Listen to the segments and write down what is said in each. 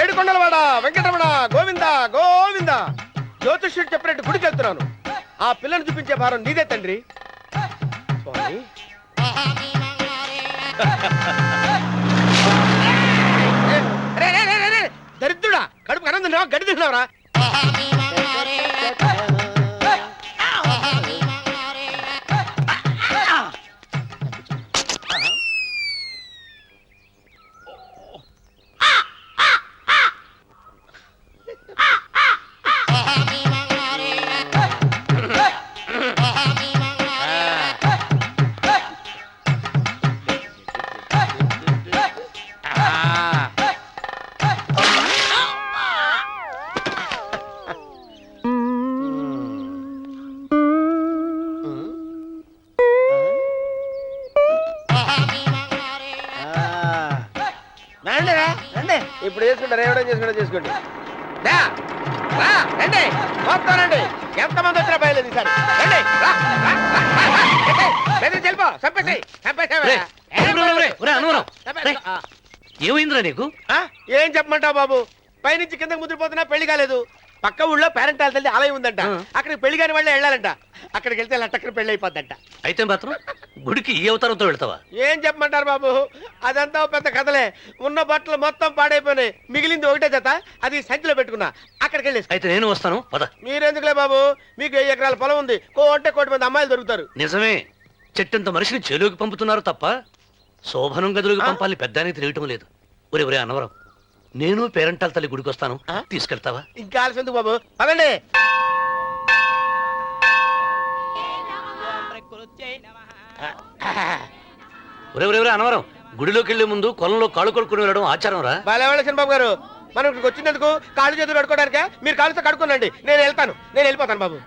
ఏడుకొండలవాడ వెంకటరమణ గోవింద గోవింద. జ్యోతిష్యుడు చెప్పినట్టు గుడికి వెళ్తున్నాను. ఆ పిల్లను చూపించే భారం నీదే తండ్రి. స్వామి దరిద్రుడా, కడుపు అన్నం తిన్నావా గడ్డి తిన్నావరా? ఇప్పుడు చేసుకుంటారు, ఏమైనా చేసుకోండి. రండి మొత్తం రండి. ఎంతమంది వచ్చినా బయలుదేరి సార్ రండి. చెల్పో ఏమైందిరా నీకు? ఏం చెప్పమంటావు బాబు? పైనుంచి కిందకి ముద్రపోతున్నా పెళ్లి కాలేదు. పక్క ఊళ్ళో పేరెంటాల తల్లి ఆలయం ఉందంట. అక్కడికి పెళ్లి కాని వాళ్ళే వెళ్ళాలంట. అక్కడికి వెళ్తే లట్టక్కన పెళ్లి అయిపోద్దంట. అయితే మాత్రం గుడికి ఈ అవతారంతో వెళ్తావా? ఏం చెప్పమంటారు బాబు, అదంతా పెద్ద కథలే. ఉన్న బట్టలు మొత్తం పాడైపోయినాయి. మిగిలింది ఒకటే జత, అది సంచిలో పెట్టుకున్నా. అక్కడికి వెళ్ళేసి అయితే నేను వస్తాను పద. మీరెందుకులే బాబు, మీకు 10 ఎకరాల పొలం ఉంది. కోటి మంది అమ్మాయిలు దొరుకుతారు. నిజమే, చెట్టంత మనిషిని చెలువుకి పంపుతున్నారు తప్ప శోభనం గదులకు పంపాలని పెద్దానికి తెలియటం లేదు. ఒరే అన్నవరం, నేను పేరెంటాల తల్లి గుడికి వస్తాను, తీసుకెళ్తావా? ఇంకా ఆలస్యం ఎందుకు బాబు, పదండి. ఒరే అన్నవరం, గుడిలోకి వెళ్లే ముందు కొలంలో కాళ్ళు కొడుకుని వెళ్ళడం ఆచారం రా. బాలేవాళ్ళ చంద్రబాబు గారు, మనం ఇక్కడికి వచ్చినందుకు కాళ్ళు చేతులు కడుక్కోవడానికే. మీరు కాళ్ళతో కడుక్కోనండి, నేను వెళ్ళిపోతాను బాబు.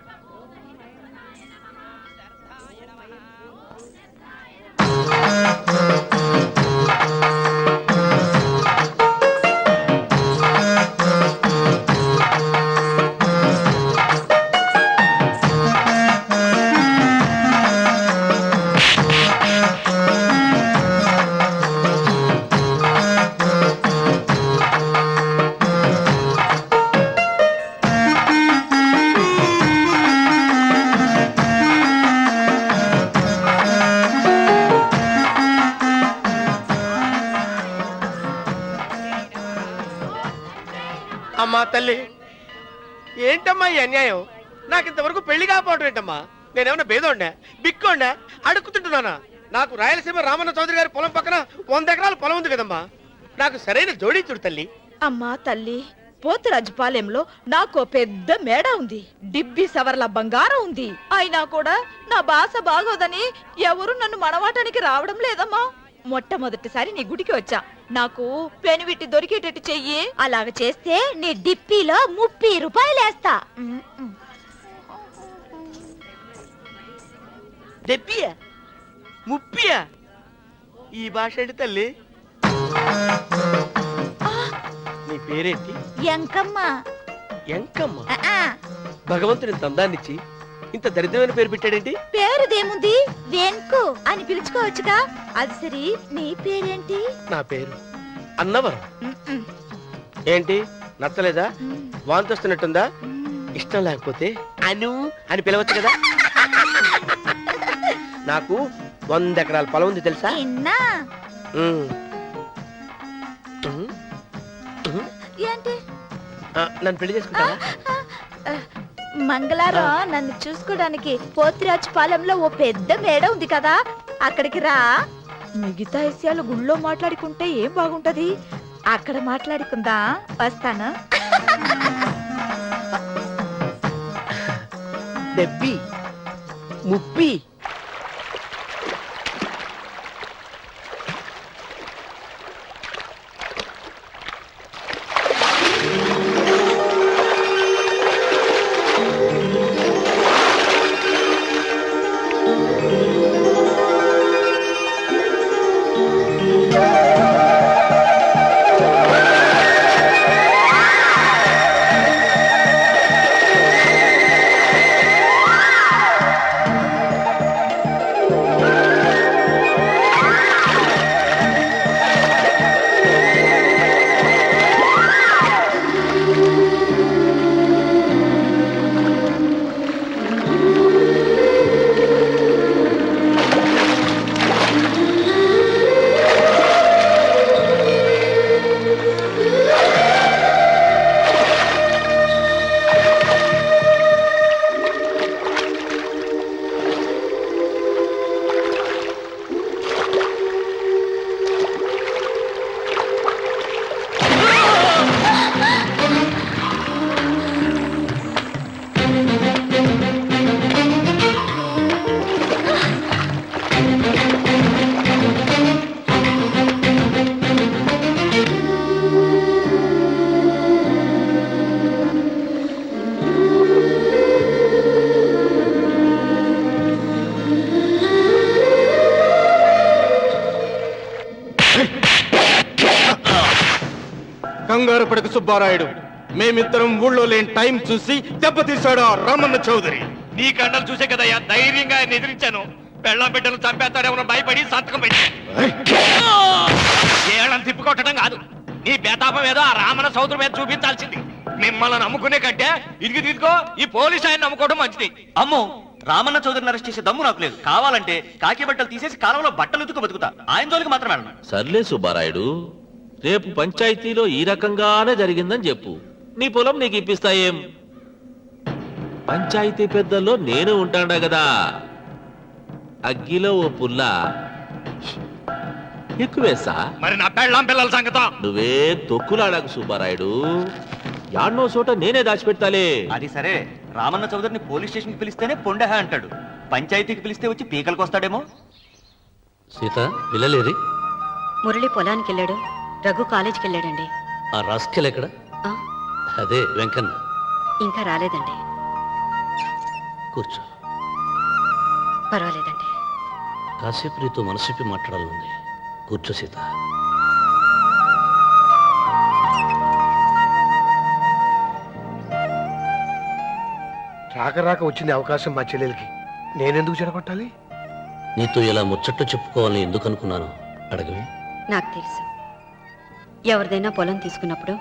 అమ్మా తల్లి, ఏంటమ్మా ఈ అన్యాయం? నాకు ఇంతవరకు పెళ్లి కాకపోవడం ఏంటమ్మా? నేనేమన్నా బేదోండా, బిక్కోండా, అడుక్కుతుంటున్నానా? నాకు రాయలసీమ రామన్న చౌదరి గారి పొలం పక్కన 100 ఎకరాల పొలం ఉంది కదమ్మా. నాకు సరైన జోడీ చూడు తల్లి. అమ్మా తల్లి, పోతురాజుపాలెంలో నాకు పెద్ద మేడ ఉంది. డిబ్బి సవర్ల బంగారం ఉంది. అయినా కూడా నా భాష బాగోదని ఎవరు నన్ను మనవాటానికి రావడం లేదమ్మా. మొట్టమొదటిసారి నీ గుడికి వచ్చా. నాకు పెనువిట్టి దొరికేటట్టు చెయ్యి. అలాగ చేస్తే నీ డిప్పీలో 30 రూపాయలు వేస్తా. డెబ్బియా 30? ఈ భాష ఏంటి తల్లి? నీ పేరేంటి? ఎంకమ్మ. ఎంకమ్మ? భగవంతుని తందాన్నిచ్చి ఇంత దరిద్రమైన పేరు పెట్టాడేంటి? పేరుదేముంది, వెంకు అని పిలుచుకోవచ్చుగా. అది సరి, నీ పేరేంటి? నా పేరు అన్నవరం. ఏంటి నచ్చలేదా? వాంతి వస్తున్నట్టుందా? ఇష్టం లేకపోతే అను అని పిలవచ్చు కదా. నాకు 100 ఎకరాల పొలం ఉంది తెలుసా? ఏంటి? నన్ను పెళ్లి చేసుకుంటావా? మంగళారం నన్ను చూసుకోవడానికి పోతిరాజుపాలెంలో ఓ పెద్ద మేడ ఉంది కదా, అక్కడికి రా. మిగతా విషయాలు గుళ్ళో మాట్లాడుకుంటే ఏం బాగుంటది, అక్కడ మాట్లాడుకుందా. వస్తాను. డెబ్బి 30. కంగారు పడకు సుబ్బారాయుడు. మేమిద్దరం ఊళ్ళో లేని టైం చూసి దెబ్బతీశాడు ఆ రామన్న చౌదరి. నీ కండలు చూసే కదయ్యా ధైర్యంగా ఆయన ఎదిరించాను. పెళ్ళం బిడ్డలు చంపేస్తాడేమో భయపడి సంతకం పెట్టి ఏళ్ళని తిప్పుకొట్టడం కాదు, నీ బేతాపం ఏదో ఆ రామణ సోదరు మీద చూపించాల్సింది. మిమ్మల్ని నమ్ముకునే కంటే ఇదిగి తీసుకో ఈ పోలీసు ఆయన నమ్ముకోవడం మంచిది. అమ్మో, రామన్న చౌదరిని అరెస్ట్ చేసే దమ్ము నాకు లేదు. కావాలంటే కాకి బట్టలు తీసేసి కాలంలో బట్టలు ఉతుకు బతుకుతా. ఆయన జోలికి మాత్రం వెళ్ళను. సర్లే సుబ్బారాయుడు, రేపు పంచాయతీలో ఈ రకంగానే జరిగిందని చెప్పు. నీ పొలం నీకు ఇప్పిస్తాయేం? పంచాయతీ పెద్దల్లో నేను ఉంటాడా కదా. అగ్గిలో ఓ పుల్ల ఎక్కువేసా. మరి నా పెళ్ళం పిల్లల సంగతం నువ్వే తొక్కులాడాకు సుబ్బారాయుడు. యాడ్నో చోట నేనే దాచిపెడతాలే. అది సరే, రామన్న చౌదరిని పోలీస్ స్టేషన్ కి పిలిస్తేనే పొండహ అంటాడు. పంచాయతీకి పిలిస్తే వచ్చి పీకలకు వస్తాడేమో. సీత పిల్లలేరి? మురళి పొలానికి వెళ్ళాడు, రఘు కాలేజీకి వెళ్ళాడండి. ఆ రాస్కెల్ ఎక్కడ? ఆ, అదే వెంకన్న. ఇంకా రాలేదండి. కూర్చో. పర్వాలేదండి. కాసేపు నీతో మనసిప్పి మాట్లాడాలనుంది. కూర్చో సీత. రాక రాక వచ్చింది అవకాశం మా చెల్లెలకి, నేనెందుకు చెడగొట్టాలి? నీతో ఇలా ముచ్చట్లు చెప్పుకోవాలని ఎందుకు అనుకున్నాను అడగవే. నాకు తెలుసు, ఎవరిదైనా పొలం తీసుకున్నప్పుడు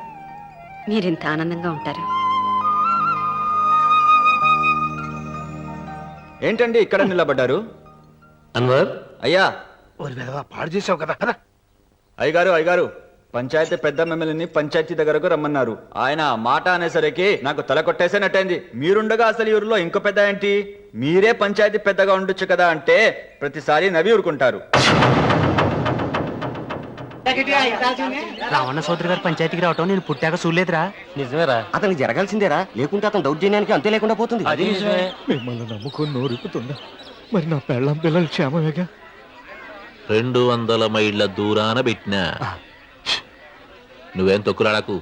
మీరింత ఆనందంగా ఉంటారు. ఏంటండి ఇక్కడ నిలబడ్డారు? అన్వర్, అయ్యా, పాడు చేసావు కదా. అయ్యగారు, పంచాయతీ పెద్ద మిమ్మల్ని పంచాయతీ దగ్గరకు రమ్మన్నారు. ఆయన మాట అనేసరికి నాకు తల కొట్టేసేనట్టయింది. మీరుండగా అసలు ఊరిలో ఇంకో పెద్ద ఏంటి? మీరే పంచాయతీ పెద్దగా ఉండొచ్చు కదా అంటే ప్రతిసారి నవ్వి ఊరుకుంటారు. రావణ సోదరి గారు పంచాయతీకి రావటం నేను పుట్టాక చూడలేదురా. నిజమేరా? అతనికి జరగాల్సిందేరా, లేకుంటే అతను దౌర్జన్యానికి అంతే లేకుండా పోతుంది. అది నిజమే. మిమ్మల్ని నమ్ముకొని నోరుకుతుందా? మరి నా పెళ్ళం పిల్లలు క్షేమమేగా? 200 మైళ్ళ దూరాన పెట్టినా. నువ్వేం తొక్కులాడకు.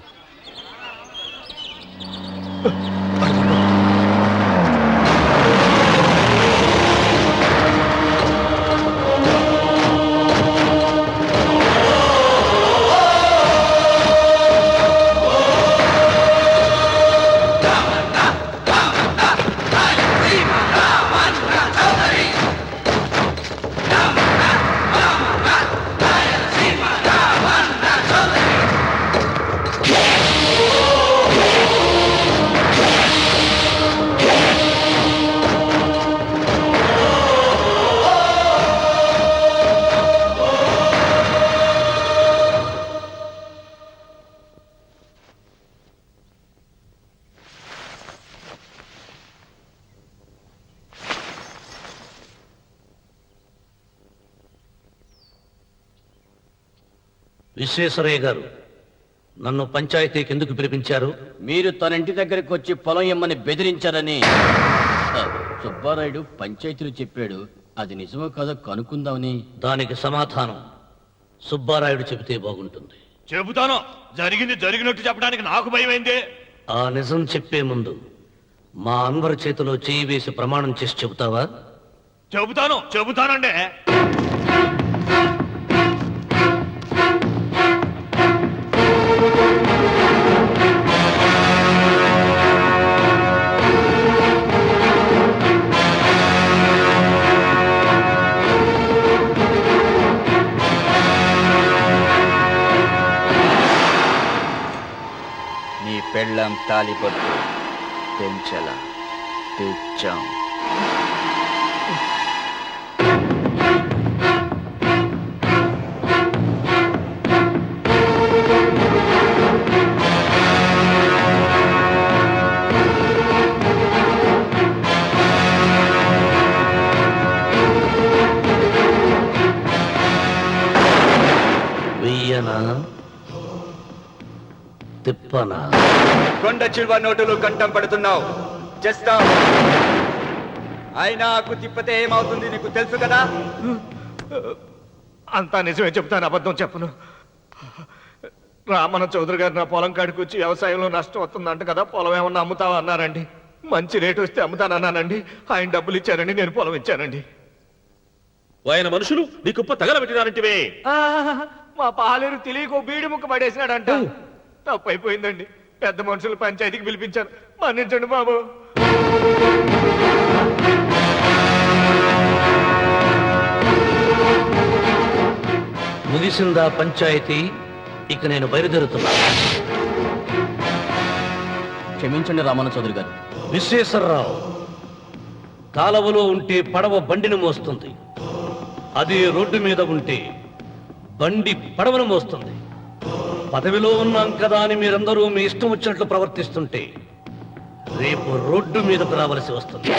విశ్వేశ్వరయ్య గారు, నన్ను పంచాయతీకి ఎందుకు పిలిపించారు? మీరు తన ఇంటి దగ్గరికి వచ్చి పొలం ఇమ్మని బెదిరించారని సుబ్బారాయుడు పంచాయతీలో చెప్పాడు. అది నిజమో కాదో కనుక్కుందామని. దానికి సమాధానం సుబ్బారాయుడు చెబితే బాగుంటుంది. చెబుతాను, జరిగింది జరిగినట్టు చెప్పడానికి నాకు భయమైంది. ఆ నిజం చెప్పే ముందు మా అన్వర్ చేతిలో చేయి వేసి ప్రమాణం చేసి చెబుతావా? చెబుతానండి. నీ పెళ్ళం తాలిపట్టు పెంచల తెచ్చాం. వెయ్యనా తిప్పనా? కొండ చిల్వ నోటులు కంఠం పడుతున్నావు. చేస్తావు. అయినాకు తిప్పతే ఏమవుతుంది నీకు తెలుసు కదా. అంతా నిజమే చెప్తాను, అబద్ధం చెప్పను. రామన్న చౌదరి గారు నా పొలం కాడికి వచ్చి వ్యవసాయంలో నష్టం వస్తుందంట కదా, పొలం ఏమన్నా అమ్ముతావా అన్నారండి. మంచి రేటు వస్తే అమ్ముతానన్నానండి. ఆయన డబ్బులు ఇచ్చారండి, నేను పొలం ఇచ్చానండి. ఆయన మనుషులు నీ కుప్ప తగలబెట్టినారంటివే. మా పాలేరు తెలియకో బీడి ముక్క పడేసినాడంట. తప్పు అయిపోయిందండి. పెద్ద మనుషులు పంచాయతీకి పిలిపించాను, మన్నించండి బాబు. ముగిసిందా పంచాయతీ? ఇక నేను బయలుదేరుతున్నా. క్షమించండి రామన్న చౌదరి గారు. విశ్వేశ్వరరావు, కాలవలో ఉంటే పడవ బండిని మోస్తుంది, అదే రోడ్డు మీద ఉంటే బండి పడవను మోస్తుంది. పదవిలో ఉన్నాం కదా అని మీరందరూ మీ ఇష్టం వచ్చినట్లు ప్రవర్తిస్తుంటే రేపు రోడ్డు మీదకు రావలసి వస్తుంది.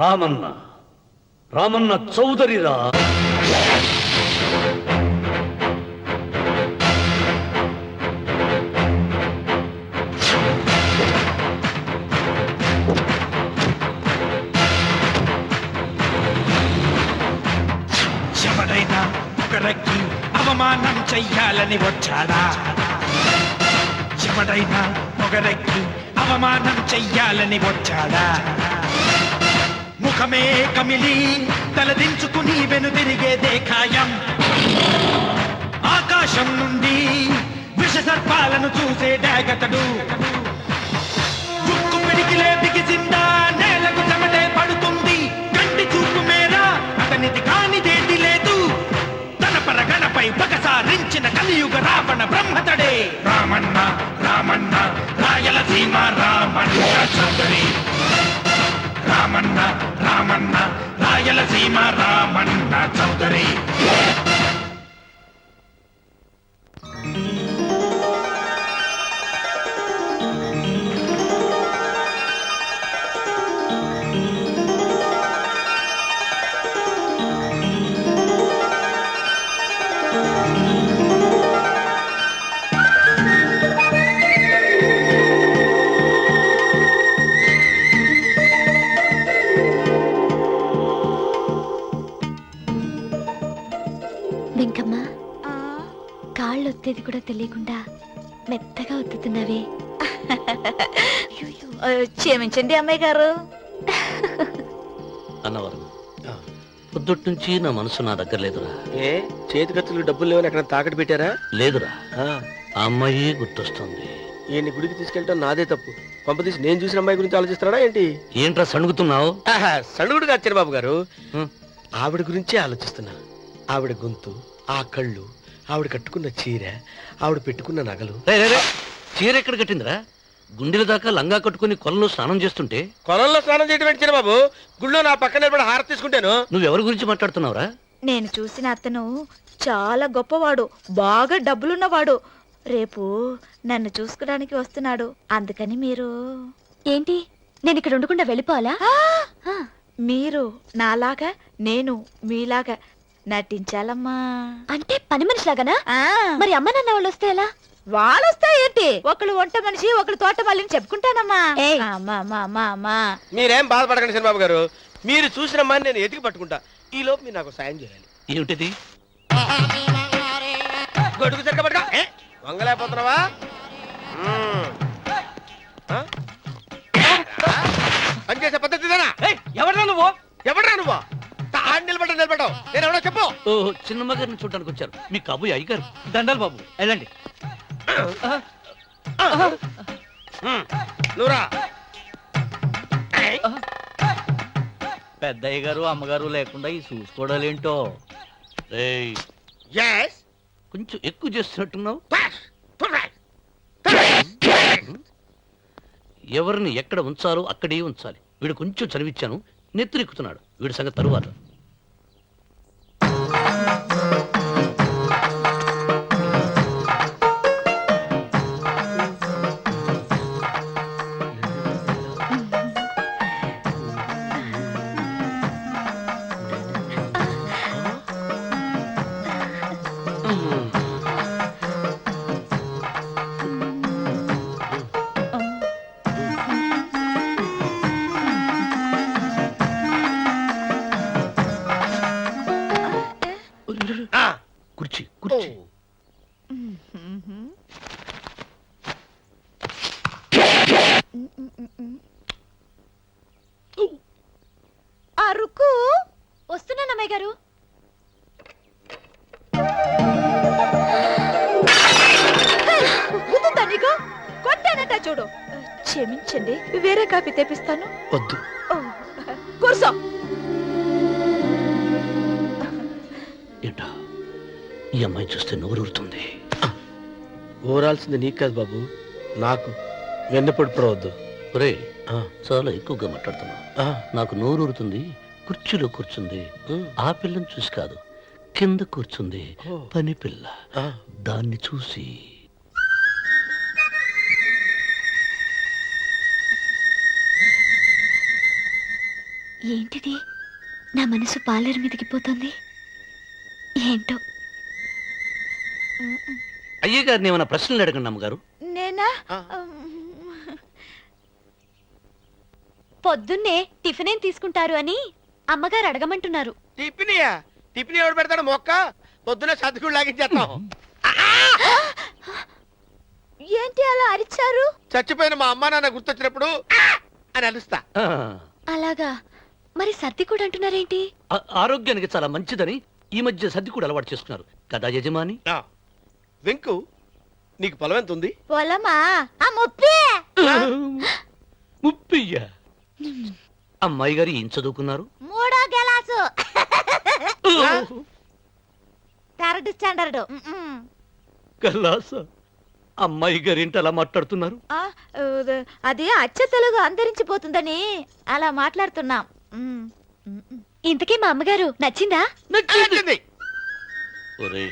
రామన్న చౌదరిరా. ఎవరైనా ఒకరికి అవమానం చెయ్యాలని వచ్చాడా? ఎవరైనా ఒకరికి అవమానం చెయ్యాలని వచ్చాడా? ముఖమే కమిలి తలదించుకుని వెనుదిరిగేదే ఖాయం. ఆకాశం నుండి విష సర్పాలను చూసే డాగతడు. చుక్కు పిడికిలే బిగిసిందా నేలకు చెమటే పడుతుంది. కంటి చూపు మేరా అతనిది కానిదేది లేదు. తన పరగణపై పగసారించిన కలియుగ రావణ బ్రహ్మతడే రామన్న. రామన్న రాయలసీమ రామన్న చౌదరి. రామన్న రామన్న రాయలసీమ రామన్న చౌదరి. వెంకమ్మ, కాళ్ళు ఒత్తేది కూడా తెలియకుండా మెత్తగా ఒత్తుతున్నవే. క్షమించండి అమ్మాయి గారు. అన్నవరం, పొద్దుటి నుంచి నా మనసు నా దగ్గర లేదురా. ఏ చేతి ఖర్చులు డబ్బులు లేవని ఎక్కడ తాకట్టు పెట్టారా? లేదురా, ఆ అమ్మాయి గుర్తొస్తుంది. ఈయన్ని గుడికి తీసుకెళ్ళటం నాదే తప్పు. పంపతీసి నేను చూసిన అమ్మాయి గురించి ఆలోచిస్తున్నాడా ఏంటి? ఏంట్రా సణుగుతున్నావు? సణుగుడు కాదు చిరబాబు గారు, ఆవిడ గురించే ఆలోచిస్తున్నా. ఆవిడ గొంతు, ఆ కళ్ళు, ఆవిడ కట్టుకున్న చీర, ఆవిడ పెట్టుకున్న నగలు. చీర ఎక్కడ కట్టిందిరా? గుండెల దాకా లంగా కట్టుకుని కొలంలో స్నానం చేస్తుంటే. కొలంలో స్నానం చేయడం ఏంటి చిరబాబు? గుళ్ళో నా పక్కన నిలబడి హారతి తీసుకుంటాను. నువ్వెవరి గురించి మాట్లాడుతున్నావురా? నేను చూసిన అతను చాలా గొప్పవాడు, బాగా డబ్బులున్నవాడు. రేపు నన్ను చూసుకోవడానికి వస్తున్నాడు. అందుకని మీరు ఏంటి, నేను ఇక్కడ ఉండకుండా వెళ్ళిపోవాలా? మీరు నాలాగా, నేను మీలాగా నటించాలమ్మా. అంటే పని మనిషిలాగానా? మరి అమ్మ నాన్న వాళ్ళు వస్తే ఎలా? వాళ్ళు వస్తే ఏంటి, ఒకళ్ళు వంట మనిషి ఒకళ్ళు తోట వాళ్ళని చెప్పుకుంటానమ్మా. అమ్మా మీరేం బాధపడకండి చంద్రబాబు గారు, మీరు చూసిన అమ్మాయిని నేను ఎతికి పట్టుకుంటా. ఈ లోపు మీరు నాకు సాయం చేయాలి. ఏమిటిది? గొడుగు సరిగ్గా పట్టుకో. వంగలేకపోతున్నావా? పనిచేసే పద్ధతి ఎవడరా నువ్వు? ఎవడరా నువ్వు? నిలబడ్డావు. నేను ఎవడో చెప్పు. ఓహో, చిన్నమ్మ గారిని చూడడానికి వచ్చారు. మీ కాబోయే అయ్యగారు. దండాలు బాబు, వెళ్ళండి. నువ్వురా. పెద్దయ్య గారు అమ్మగారు లేకుండా ఈ చూసుకోవడాలేంటో. కొంచెం ఎక్కువ చేస్తున్నట్టున్నావు. ఎవరిని ఎక్కడ ఉంచాలో అక్కడే ఉంచాలి. వీడు కొంచెం చదివిచ్చాను, నెత్తిరెక్కుతున్నాడు. వీడి సంగతి తరువాత. కొట్టానట చూడు. క్షమించండి, వేరే కాఫీ తెప్పిస్తాను. వద్దు. ఓ, కూర్చో. ఏంటా ఈ అమ్మాయి చూస్తే నోరూరుతుంది. ఊరాల్సింది నీకు కాదు బాబు, నాకు. వెన్నపడి పడవద్దు. ఒరే చాలా ఎక్కువగా మాట్లాడుతున్నా. నాకు నోరూరుతుంది. కుర్చీలో కూర్చుంది. ఆ పిల్లని చూసి కాదు, కింద కూర్చుంది పని పిల్ల. దాన్ని చూసి ఏంటిది? నా మనసు పాలేరు మీదకి పోతుంది. ఏంటో. అయ్యగారిని ఏమైనా ప్రశ్నలు అడగండి అమ్మగారు. నేనా? పొద్దున్నే టిఫిన్ ఏం తీసుకుంటారు అని అమ్మగారు అడగమంటున్నారు. టిఫినియా? టిఫిన్ ఎవడు పెడతాడు మొక్క? పొద్దున సర్దుకుడు లాగించేస్తాం. ఏంటి అలా అరిచారు? చచ్చిపోయిన మా అమ్మ నాన్న గుర్తొచ్చినప్పుడు అని అలుస్తా. అలాగా? మరి సర్ది కూడా అంటున్నారేంటి? ఆరోగ్యానికి చాలా మంచిదని ఈ మధ్య సర్ది కూడా అలవాటు చేసుకున్నారు కదా యజమాని. వెంకు, నీకు పొలం ఎంత ఉంది? పొలమా? ఆ ముప్పి. ముప్పయ్య. అమ్మాయి గారు ఏం చదువుకున్నారు? 3వ క్లాసు. 3rd standard. కల్లాస. అమ్మాయి గారు ఏంటి అలా మాట్లాడుతున్నారు? అది అచ్చ తెలుగు అంతరించిపోతుందని అలా మాట్లాడుతున్నాం. ఇంతకీ మా అమ్మగారు నచ్చిందా? నచ్చింది. ఒరే,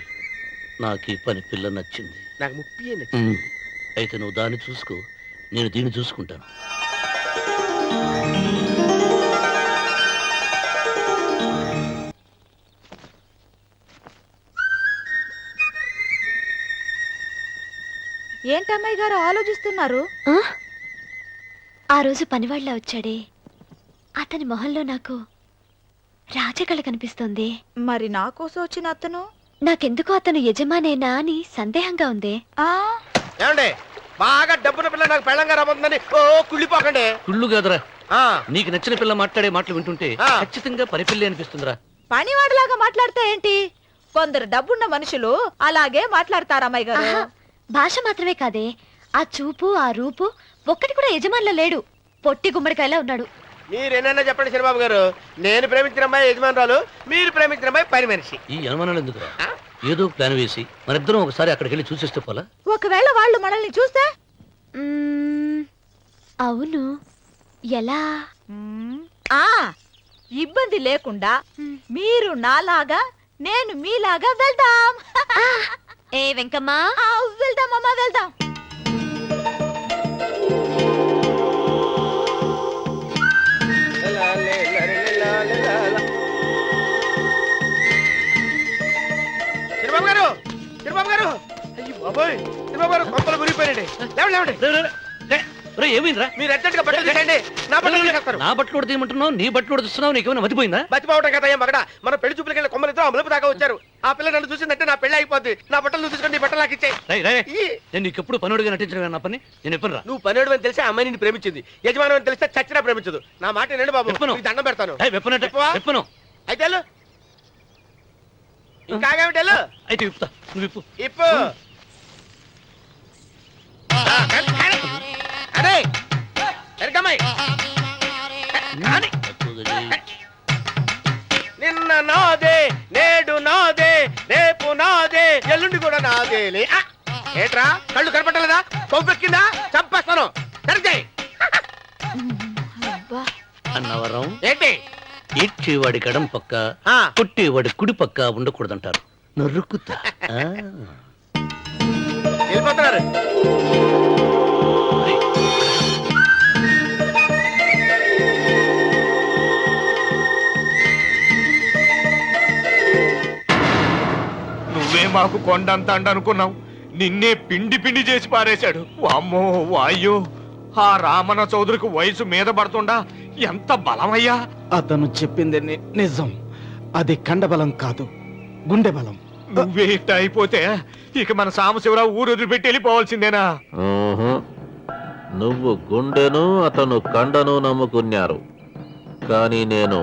నాకు ఈ పని పిల్ల నచ్చింది. నాకు ముప్పి నచ్చింది. అయితే నువ్వు దాన్ని చూసుకో, నేను దీన్ని చూసుకుంటాను. ఏంటమ్మాయి గారు ఆలోచిస్తున్నారు? ఆ రోజు పనివాళ్ళ వచ్చాడే, అతని మొహంలో నాకు రాజకళ కనిపిస్తోంది. మరి నా కోసం వచ్చిన అతను? నాకెందుకో అతను యజమానేనా అని సందేహంగా ఉంది. ఏమండి, బాగా డబ్బున పిల్ల నాకు పెళ్ళంగా రాబోతుందని ఓ కుళ్ళిపోకండి. కుళ్ళు కాదురా, నీకు నచ్చిన పిల్ల మాట్లాడే మాటలు వింటుంటే ఖచ్చితంగా పరిపిల్లి అనిపిస్తుందిరా. పనివాడిలాగా మాట్లాడితే ఏంటి? కొందరు డబ్బున్న మనుషులు అలాగే మాట్లాడతారు అమ్మాయి గారు. భాష మాత్రమే కాదే, ఆ చూపు, ఆ రూపు ఒక్కటి కూడా యజమానిలో లేడు. పొట్టి గుమ్మడికాయలా ఉన్నాడు. మీరేనన్నా చెప్పండి చంద్రబాబు గారు, నేను ప్రేమించిన అమ్మాయి యజమానురాలు, మీరు ప్రేమించిన అమ్మాయి పని మనిషి. ఈ అనుమానాలు ఎందుకురా? ఏదో ప్లాన్ వేసి మనిద్దరం ఒకసారి అక్కడికి వెళ్ళి చూసేస్తే పోలా? ఒకవేళ వాళ్ళు మనల్ని చూస్తే? అవును, ఎలా? ఇబ్బంది లేకుండా మీరు నాలాగా, నేను మీలాగా వెళ్దాం. ఏ వెంకమ్మ, వెళ్దామమ్మా, వెళ్దాం. చంద్రబాబు గారు, చంద్రబాబు గారు, అయ్యో బాబోయ్, చంద్రబాబు గారు కొంపలు మురిగిపోయారండి. లేవండి. ఏమైందిరా? మీరు అర్జెంట్ గా బట్టలు తీసేయండి. నా బట్టలు తీసేస్తారు. నా బట్టలు కూడా తీయమంటున్నావు, నీ బట్టలు కూడా తీస్తున్నావు. నీకేమైనా మతిపోయిందా? మతిపోవటం కదా ఏం మగడ. మన పెళ్లి చూపులకి వెళ్ళి కొమ్మలతో అమలుపు దాకా వచ్చారు. ఆ పిల్ల నన్ను చూసిందంటే నా పెళ్లి అయిపోద్ది. నా బట్టలు తీసుకొని బట్టలు నాకు ఇచ్చాయి. నేను నీకు ఎప్పుడు పనుడిగా నటించడం నా పని. నేను ఎప్పుడు రా? నువ్వు పనుడు అని తెలిసి ఆ అమ్మాయి నిన్ను ప్రేమించింది. యజమాని అని తెలిస్తే చచ్చినా ప్రేమించదు. నా మాట నేను బాబు, నీకు దండం పెడతాను. చెప్పను. అయితే ఇంకాగేమిటి? అయితే ఇప్పుతా, నువ్వు ఇప్పు. ఇప్పు. అరే నిన్న నాదే, నేడు నాదే, రేపు నాదే, ఎల్లుండి కూడా నాదేలే. ఏట్రా కళ్ళు కనపట్టలేదా? కొవ్వెక్కిందా? చంపేస్తాను. సరిగ్గా అన్నవరం ఏంటి? ఇచ్చేవాడి కడం పక్క, కొట్టేవాడి కుడి పక్క ఉండకూడదంటారు. నరుకుతా. వెళ్ళిపోతున్నారు. నువ్వే మాకు కొండంత అండ అనుకున్నావు, నిన్నే పిండి పిండి చేసి పారేశాడు. వామ్మో వాయ్యో, ఆ రామన్న చౌదరికి వయసు మీద పడుతుండా ఎంత బలమయ్యా. అతను చెప్పింది నిజం. అది కండబలం కాదు, గుండె బలం. నువ్వే ఇట్ట అయిపోతే ఇక మన సాంబశివరావు ఊరు వదిలిపెట్టి వెళ్ళిపోవాల్సిందేనా? నువ్వు గుండెను, అతను కండను నమ్ముకున్నారు, కానీ నేను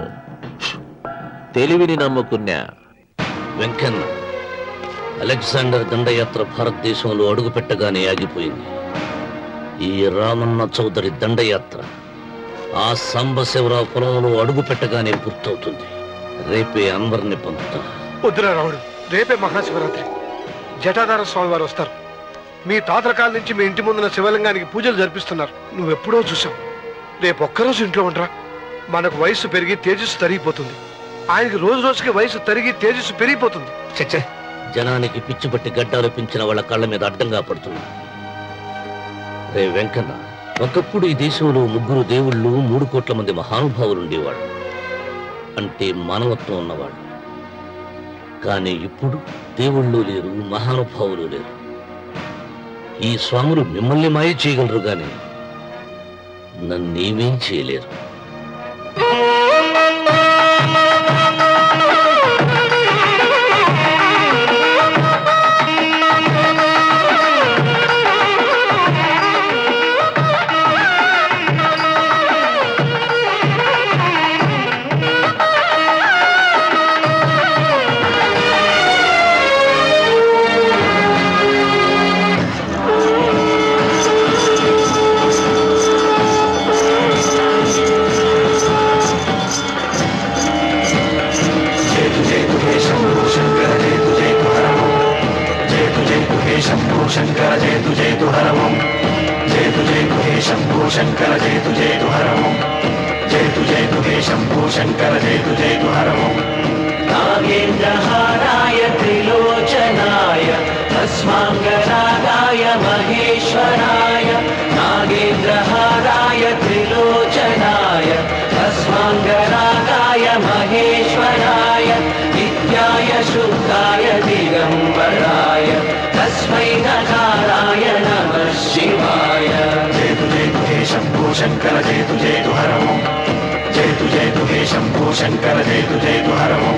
తెలివిని నమ్ముకున్నా. వెంకన్న, అలెగ్జాండర్ దండయాత్ర భారతదేశంలో అడుగు పెట్టగానే ఆగిపోయింది. ఈ రామన్న చౌదరి దండయాత్ర ఆ సాంబశివరావు పొలంలో అడుగు పెట్టగానే పూర్తవుతుంది. రేపే అందరిని పంపుతా. వద్దురా రావుడు, రేపే మహాశివరాత్రి. జటాధార స్వామి వారు వస్తారు. మీ తాతల కాలం నుంచి మీ ఇంటి ముందున్న శివలింగానికి పూజలు జరిపిస్తున్నారు. నువ్వెప్పుడో చూసావు. రేపు ఒక్కరోజు ఇంట్లో ఉండరా. మనకు వయసు పెరిగి తేజస్సు తరిగిపోతుంది. ఆయనకి రోజు రోజుకి వయసు తరిగి తేజస్సు పెరిగిపోతుంది. చచ్చే, జనానికి పిచ్చిపట్టి గడ్డాలు పెంచిన వాళ్ళ కళ్ళ మీద అడ్డంగా పడుతున్నా. రే వెంకన్న, ఒకప్పుడు ఈ దేశంలో 3 దేవుళ్ళు 3 కోట్ల మంది మహానుభావులు ఉండేవాడు, అంటే మానవత్వం ఉన్నవాడు. కానీ ఇప్పుడు దేవుళ్ళు లేరు, మహానుభావులు లేరు. ఈ స్వాములు మిమ్మల్ని మాయ చేయగలరు గాని నన్నేమేం చేయలేరు. శంకర జయతు జయతు హరమం జయతు జయతు హే శంభో శంకర జయతు జయతు హరమం జయతు జయతు హే శంభో శంకర జయతు జయతు హరమం నాగేంద్రహారాయ త్రిలోచనాయ తస్మాంగరాగాయ మహేశ్వరాయ నాగేంద్రహారాయ త్రిలోచనాయ తస్మాంగరాగాయ మహేశ్వరాయ నిత్యాయ శుద్ధాయ దిగంబరాయ తస్మై నకారాయ నమః శివాయ జయతు జయతు హే శంభో శంకర జయతు జయతు హరమం జయతు జయతు హే శంభో శంకర జయతు జయతు హరమం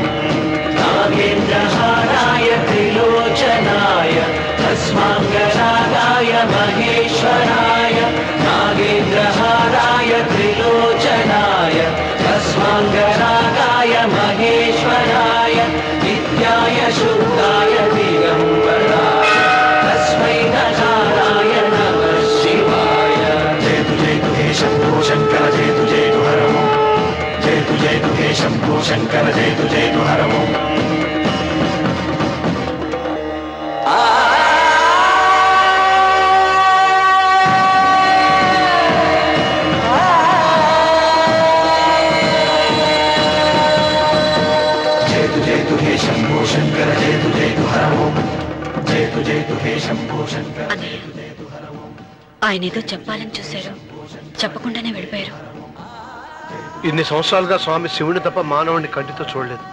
నాగేంద్రహారాయ త్రిలోచనాయ తస్మాంగరాగాయ మహేశ్వరాయ నాగేంద్రహారాయ త్రిలోచనాయ తస్మాంగరాగాయ మహేశ్వరాయ నిత్యాయ శుద్ధాయ దిగంబరాయ తస్మై నకారాయ నమః శివాయ జయతు జయతు హే శంభో శంకర జయతు జయతు హరమం జయతు జయతు హే శంభో శంకర జయతు జయతు హరమం జయతు జయతు హే శంభో శంకర జయతు జయతు హరమం జయతు జయతు హే శంభో శంకర జయతు జయతు హరమం. ఆయన ఏదో చెప్పాలని చూశారు, చెప్పకుండానే వెళ్ళిపోయారు. ఇన్ని సంవత్సరాలుగా స్వామి శివుని తప్ప మానవుడిని కంటితో చూడలేదు.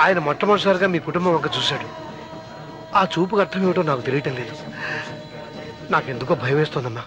ఆయన మొట్టమొదటిసారిగా మీ కుటుంబం వంక చూశాడు. ఆ చూపుకు అర్థం ఏమిటో నాకు తెలియటం లేదు. నాకెందుకో భయం వేస్తోందమ్మా.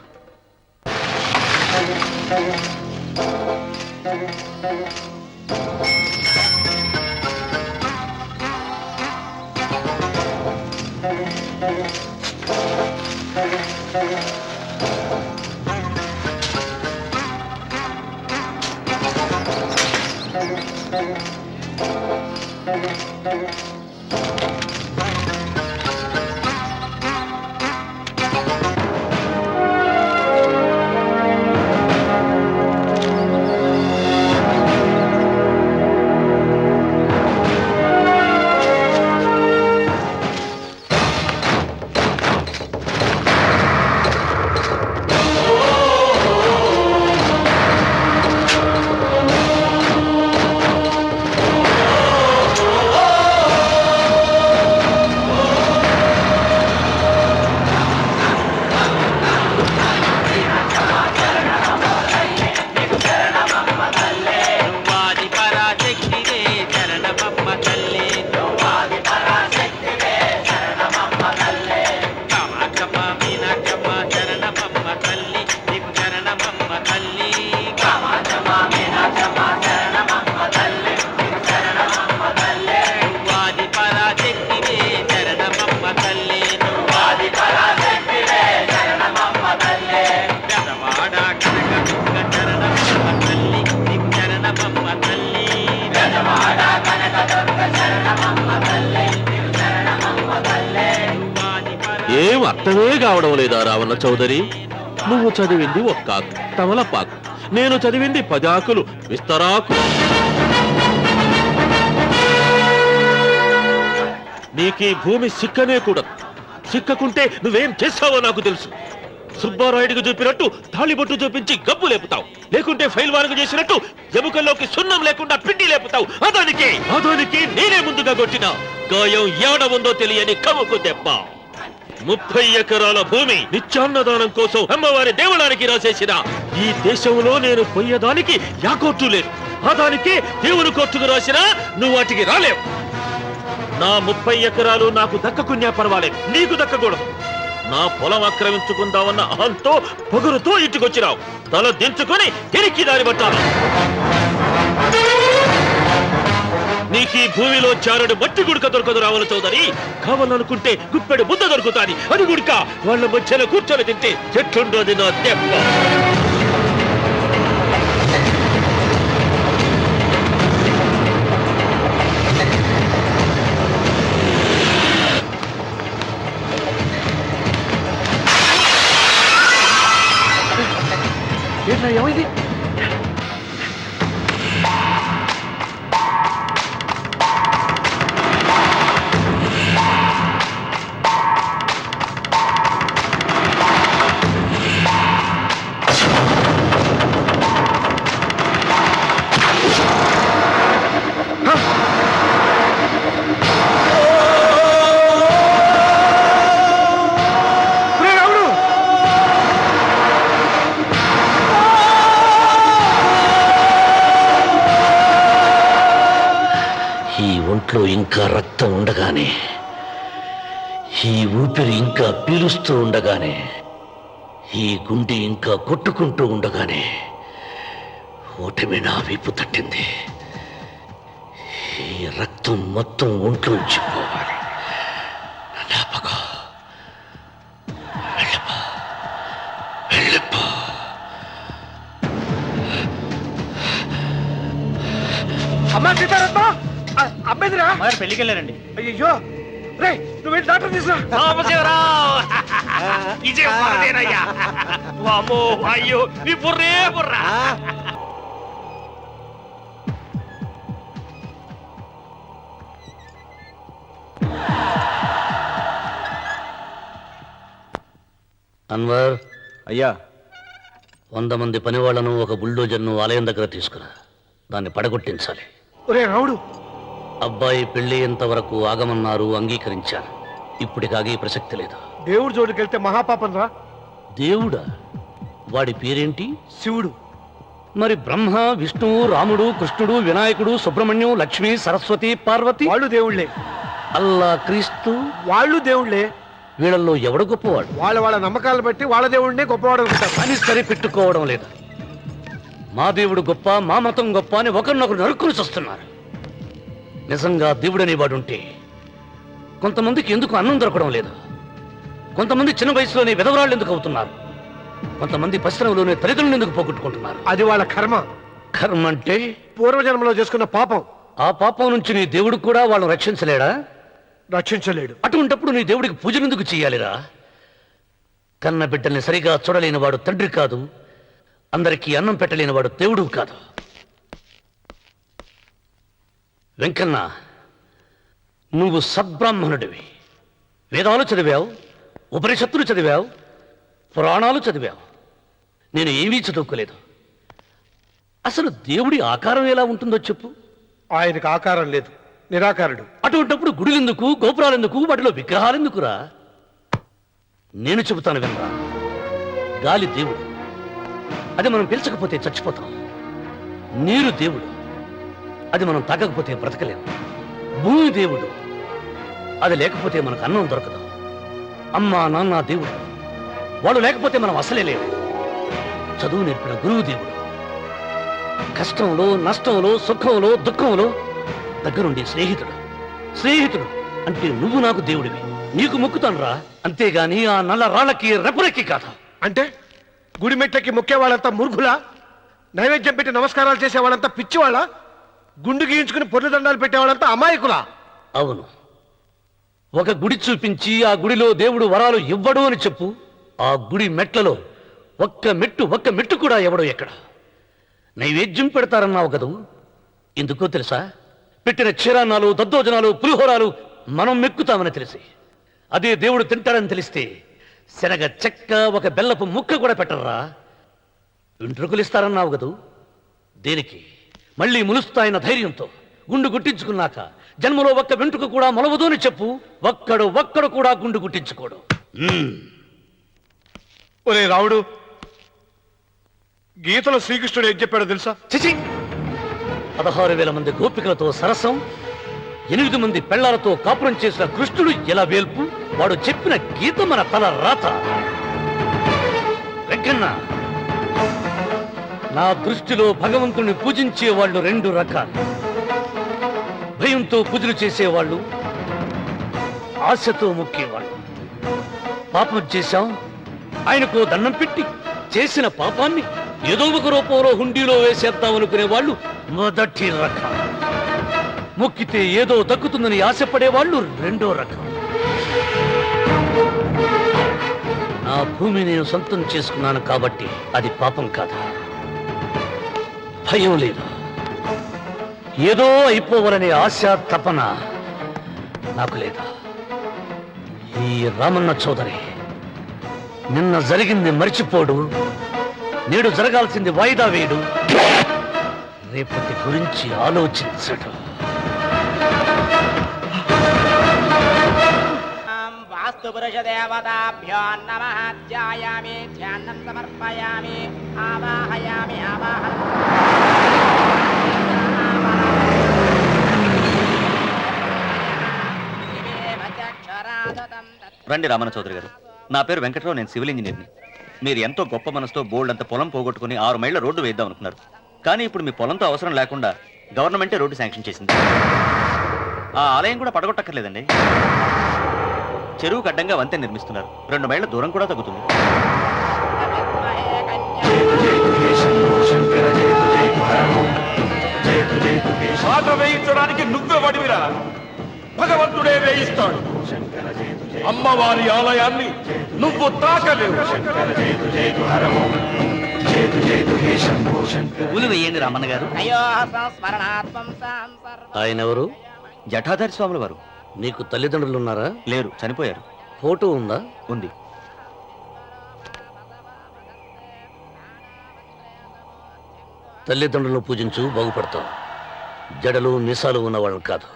ఏం అర్థమే కావడం లేదా రావణ చౌదరి? నువ్వు చదివింది ఒక్కాకు తమలపాకు, నేను చదివింది 10 ఆకులు విస్తరాకు. నీకీ భూమి సిక్కనే కూడదు. సిక్కకుంటే నువ్వేం చేస్తావో నాకు తెలుసు. సుబ్బారాయుడికి చూపినట్టు తాళిబొట్టు చూపించి గబ్బు లేపుతావు, లేకుంటే ఫైల్ వారకు చేసినట్టు ఎముకల్లోకి సున్నం లేకుండా పిండి లేపుతావు. అదానికి నేనే ముందుగా కొట్టిన గాయం ఏడ ఉందో తెలియని కవుకు దెబ్బ. 30 ఎకరాల భూమి నిత్యాన్నదానం కోసం అమ్మవారి దేవళానికి రాసేసిన ఈ దేశంలో నేను పోయేదానికి యా కోర్టు లేదు. అదానికి దేవుని కోర్టుకు రాసినా నువ్వు వాటికి రాలేవు. నా 30 ఎకరాలు నాకు దక్కకున్నా పర్వాలేదు, నీకు దక్కకూడదు. నా పొలం ఆక్రమించుకుందామన్న అహంతో పొగరుతో ఇంటికొచ్చినావు. తల దించుకొని తిరిగి దారి పట్టాలి. నీకీ భూమిలో చారుడు మట్టి గుడక దొరకదు రావుల చౌదరి. కావాలనుకుంటే గుప్పెడు ముద్ద దొరుకుతాది. అది గుడక వాళ్ళ మధ్యలో కూర్చొని తింటే చెట్లుండోది నా దెబ్బ. ఏమైంది? ఒంట్లో ఇంకా రక్తం ఉండగానే, ఈ ఊపిరి ఇంకా పీలుస్తూ ఉండగానే, ఈ గుండె ఇంకా కొట్టుకుంటూ ఉండగానే ఓటమి నా వీపు తట్టింది. ఈ రక్తం మొత్తం ఒంట్లోంచి పోవాలి. జ్ఞాపకం వెళ్ళిపో. అమ్మా సీతారత్మ, అమ్మేదిరా పెళ్లికి వెళ్ళారండి. అయ్యో రే, నువ్వు వెళ్ళి డాక్టర్ తీసుకురా. అయ్యో నీ బుర్రే బుర్రా. అన్వర్, అయ్యా 100 మంది పనివాళ్లను ఒక బుల్డోజర్ను ఆలయం దగ్గర తీసుకురా. దాన్ని పడగొట్టించాలి. ఒరే రావుడు, అబ్బాయి పెళ్లి ఎంతవరకు ఆగమన్నారు, అంగీకరించాను. ఇప్పటికి ఆగే ప్రసక్తి లేదు. దేవుడి జోడికి వెళ్తే మహాపాపం రా. దేవుడా? వాడి పేరేంటి? శివుడు. మరి బ్రహ్మ, విష్ణువు, రాముడు, కృష్ణుడు, వినాయకుడు, సుబ్రహ్మణ్యం, లక్ష్మి, సరస్వతి, పార్వతి వాళ్ళు దేవుళ్లే. అల్లా, క్రీస్తు వాళ్ళు దేవుళ్లే. వీళ్ళల్లో ఎవడు గొప్పవాడు? వాళ్ళ నమ్మకాలను బట్టి వాళ్ళ దేవుడినే గొప్పవాడు అనుకుంటారు. అని సరిపెట్టుకోవడం లేదు. మా దేవుడు గొప్ప, మా మతం గొప్ప అని ఒకరినొకరు నరుక్కుని చస్తున్నారు. నిజంగా దేవుడనే వాడుంటే కొంతమందికి ఎందుకు అన్నం దొరకడం లేదు? కొంతమంది చిన్న వయసులోనే విధవరాళ్ళు ఎందుకు అవుతున్నారు? కొంతమంది పశ్చిమలోనే తల్లిదండ్రులు ఎందుకు పోగొట్టుకుంటున్నారు? అది వాళ్ళ కర్మ. కర్మ అంటే పూర్వజన్మలో చేసుకున్న పాపం. ఆ పాపం నుంచి నీ దేవుడు కూడా వాళ్ళని రక్షించలేడా? రక్షించలేడు. అటువంటప్పుడు నీ దేవుడికి పూజలు ఎందుకు చెయ్యాలిరా? కన్న బిడ్డల్ని సరిగా చూడలేని వాడు తండ్రి కాదు, అందరికీ అన్నం పెట్టలేని వాడు దేవుడు కాదు. వెంకన్న, నువ్వు సద్బ్రాహ్మణుడివి. వేదాలు చదివావు, ఉపనిషత్తులు చదివావు, పురాణాలు చదివావు. నేను ఏమీ చదువుకోలేదు. అసలు దేవుడి ఆకారం ఎలా ఉంటుందో చెప్పు. ఆయనకు ఆకారం లేదు, నిరాకారుడు. అటువంటప్పుడు గుడులెందుకు, గోపురాలెందుకు, వాటిలో విగ్రహాలెందుకురా? నేను చెబుతాను వినరా. గాలి దేవుడు, అది మనం పీల్చకపోతే చచ్చిపోతాం. నీరు దేవుడు, అది మనం తాగకపోతే బ్రతకలేము. భూమి దేవుడు, అది లేకపోతే మనకు అన్నం దొరకదు. అమ్మా నాన్న దేవుడు, వాళ్ళు లేకపోతే మనం అసలే లేవు. చదువు నేర్పిన గురువు దేవుడు, కష్టంలో, నష్టంలో, సుఖంలో, దుఃఖంలో దగ్గరుండే స్నేహితుడు. స్నేహితుడు అంటే నువ్వు నాకు దేవుడివి, నీకు మొక్కుతాను రా. అంతేగాని ఆ నల్ల రాళ్ళకి రెపరెక్కి కాదు. అంటే గుడి మెట్లకి మొక్కే వాళ్ళంతా మురుగులా? నైవేద్యం పెట్టి నమస్కారాలు చేసే వాళ్ళంతా పిచ్చివాళ్ళ? గుండు గీయించుకుని పొర్లు దండాలు పెట్టేవాళ్ళంతా అమాయకులా? అవును. ఒక గుడి చూపించి ఆ గుడిలో దేవుడు వరాలు ఇవ్వడు అని చెప్పు. ఆ గుడి మెట్లలో ఒక్క మెట్టు కూడా ఎవడో ఎక్కడ నైవేద్యం పెడతారన్నావు కదూ, ఎందుకో తెలుసా? పెట్టిన క్షీరాన్నాలు, దద్దోజనాలు, పులిహోరాలు మనం మెక్కుతామని తెలిసి, అదే దేవుడు తింటాడని తెలిస్తే శనగ చెక్క ఒక బెల్లపు ముక్క కూడా పెట్టర్రా. వెంట్రుకలు ఇస్తారన్నావు కదూ, దేనికి? మళ్ళీ ములుస్తాయన్న ధైర్యంతో గుండు గుట్టించుకున్నాక జన్మలో ఒక్క వెంట్రుక కూడా మొలవదు అని చెప్పు. ఒక్కడు కూడా గుండు గుట్టించుకోడు. ఒరే రావుడు, గీతలో శ్రీకృష్ణుడు ఏం చెప్పాడో తెలుసా? చిచి! 16,000 మంది గోపికలతో సరసం, 8 మంది పెళ్లాలతో కాపురం చేసిన కృష్ణుడు ఎలా వేల్పు? వాడు చెప్పిన గీత మన తల రాత. వెంకన్న, నా దృష్టిలో భగవంతుని పూజించే వాళ్ళు 2 రకాలు. భయంతో పూజలు చేసేవాళ్ళు, ఆశతో మొక్కేవాళ్ళు. పాపం చేశాం, ఆయనకు దండం పెట్టి చేసిన పాపాన్ని ఏదో ఒక రూపంలో హుండీలో వేసేద్దామనుకునే వాళ్ళు మొదటి రకం. మొక్కితే ఏదో దక్కుతుందని ఆశపడేవాళ్ళు 2వ రకం. నా భూమి నేను సొంతం చేసుకున్నాను కాబట్టి అది పాపం కాదా? భయం లేదు, ఏదో అయిపోవాలనే ఆశ తపన నాకు లేదా? ఈ రామన్న చౌదరి నిన్న జరిగింది మర్చిపోడు, నేడు జరగాల్సింది వాయిదా వేయడు, రేపటి గురించి ఆలోచించడు. వాస్తు పురుష దేవతాభ్యో నమః. ధ్యాయామి, ధ్యానం సమర్పయామి, ఆవాహయామి, రండి రామన్న చౌదరి గారు, నా పేరు వెంకట్రావు, నేను సివిల్ ఇంజనీర్ని. మీరు ఎంతో గొప్ప మనసుతో బోల్డ్ అంత పొలం పోగొట్టుకుని 6 మైళ్ళ రోడ్డు వేద్దాం అనుకున్నారు. కానీ ఇప్పుడు మీ పొలంతో అవసరం లేకుండా గవర్నమెంటే రోడ్డు శాంక్షన్ చేసింది. ఆ ఆలయం కూడా పడగొట్టక్కర్లేదండి. చెరువుకు అడ్డంగా వంతెన నిర్మిస్తున్నారు. 2 మైళ్ళ దూరం కూడా తగ్గుతుంది. పాట వేయించడానికి నువ్వే వడివిరా, భగవంతుడే వేయిస్తాడు. అమ్మవారి ఆలయాన్ని నువ్వు తాకలేవు. పూలు వేయండి రామన్న గారు. ఆయన ఎవరు? జటాధారి స్వాముల వారు. నీకు తల్లిదండ్రులు ఉన్నారా? లేరు, చనిపోయారు. ఫోటో ఉందా? ఉంది. తల్లిదండ్రులను పూజించు, బాగుపడతావు. జడలు మీసాలు ఉన్నవాళ్ళు కాదు.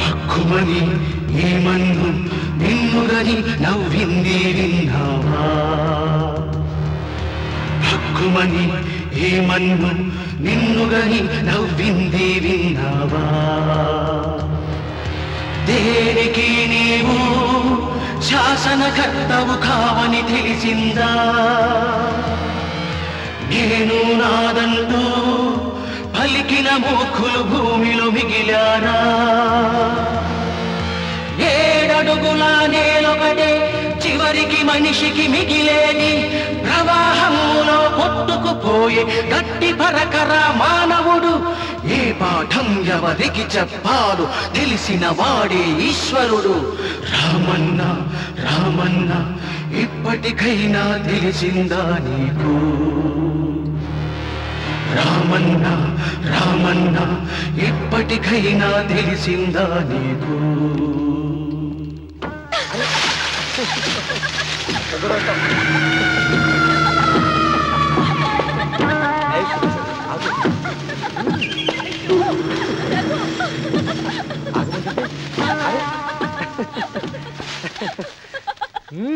హక్కుమని ఏమన్ను నిన్నుగని నవ్వింది విన్నావా? హక్కుమని ఏమన్ను నిన్నుగని నవ్వింది విన్నావా? దేనికి నీవు శాసనకర్తవు కావని తెలిసిందా? నేను నాదంటూ పలికిన మూర్ఖులు భూమిలో మిగిలారా? 7 అడుగుల నేలొకటే చివరికి మనిషికి మిగిలేని ప్రవాహంలో కొట్టుకుపోయే గట్టి పరకర మానవుడు. ఏ పాఠం ఎవరికి చెప్పాలో తెలిసిన వాడే ఈశ్వరుడు. రామన్న రామన్న ఇప్పటికైనా తెలిసిందా నీకు? రామన్న రామన్న ఇప్పటికైనా తెలిసిందా నీకు?